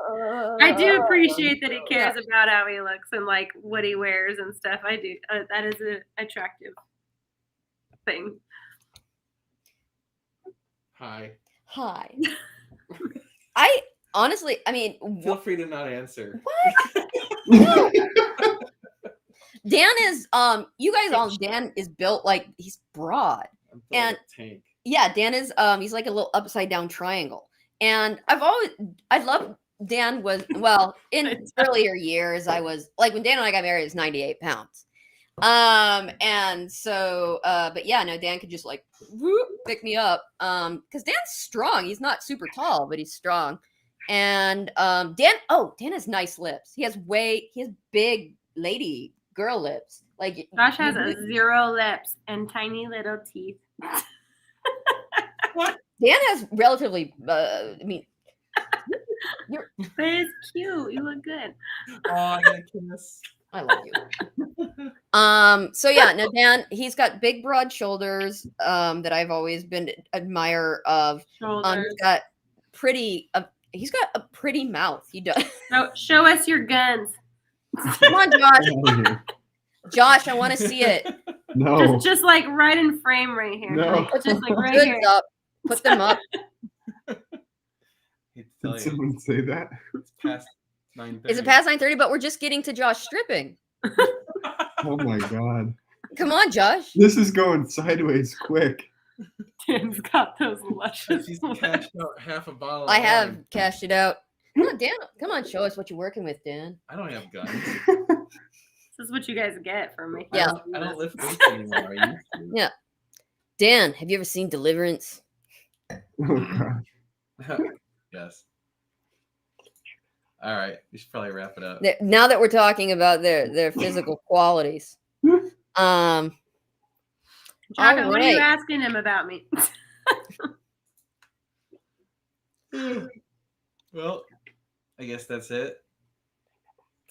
I do appreciate that he cares about how he looks and like what he wears and stuff. I do. That is an attractive thing. Hi. Hi. I honestly, I mean, Feel free to not answer. Dan is you guys all Dan is built like he's broad. I'm built And- like a tank. Yeah, Dan is he's like a little upside down triangle. And I love Dan was well in earlier years I was like when Dan and I got married, it's 98 pounds. And so but yeah, no, Dan could just like whoop, pick me up. Because Dan's strong. He's not super tall, but he's strong. And Dan has nice lips. He has big lady girl lips. Like Josh has a 0 lips and tiny little teeth. Dan has relatively I mean But it's cute. You look good. Oh, I got a kiss. I love you. So yeah, now Dan, he's got big broad shoulders that I've always been admirer of. He's Shoulders. got he's got a pretty mouth. He does. Show us your guns. Come on, Josh. Josh, I want to see it. No. Just like right in frame right here. No. Like, just like right Goods here. up. Put them up. Hate to tell Did you, someone say that? it's past 9:30. Is it past 9:30? But we're just getting to Josh stripping. Oh my god. Come on, Josh. This is going sideways quick. Dan's got those luscious She's lips. cashed out half a bottle. I of have wine. cashed it out. Come on, Dan. Come on, show us what you're working with, Dan. I don't have guns. This is what you guys get from me. Yeah. I don't lift weights anymore. I used to. Yeah. Dan, have you ever seen Deliverance? Oh god. Yes. All right, we should probably wrap it up. Now that we're talking about their physical qualities. Jocko, All what are you right. asking him about me? Well, I guess that's it.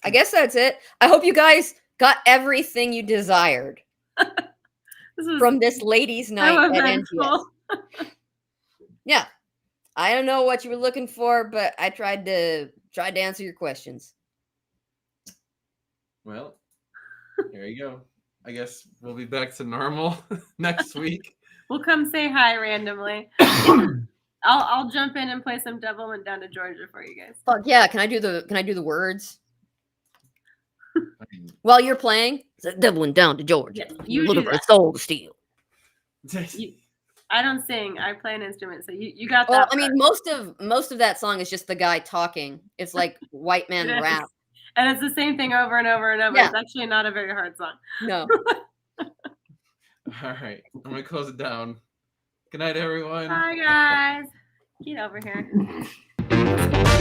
I guess that's it. I hope you guys got everything you desired This was from this ladies' so night at NGS. eventful. Yeah. I don't know what you were looking for, but I tried to answer your questions. Well, there you go. I guess we'll be back to normal next week. We'll come say hi randomly. I'll jump in and play some Devil Went Down to Georgia for you guys. Fuck yeah, can I do the words I mean, while you're playing? The devil went down to Georgia. Yes, you looking do for a that. soul to steal. I don't sing. I play an instrument, so you got Well, that. I mean, most of that song is just the guy talking. It's like white man It is. rap. And it's the same thing over and over and over. Yeah. It's actually not a very hard song. No. All right, I'm gonna close it down. Good night, everyone. Hi guys. Get over here.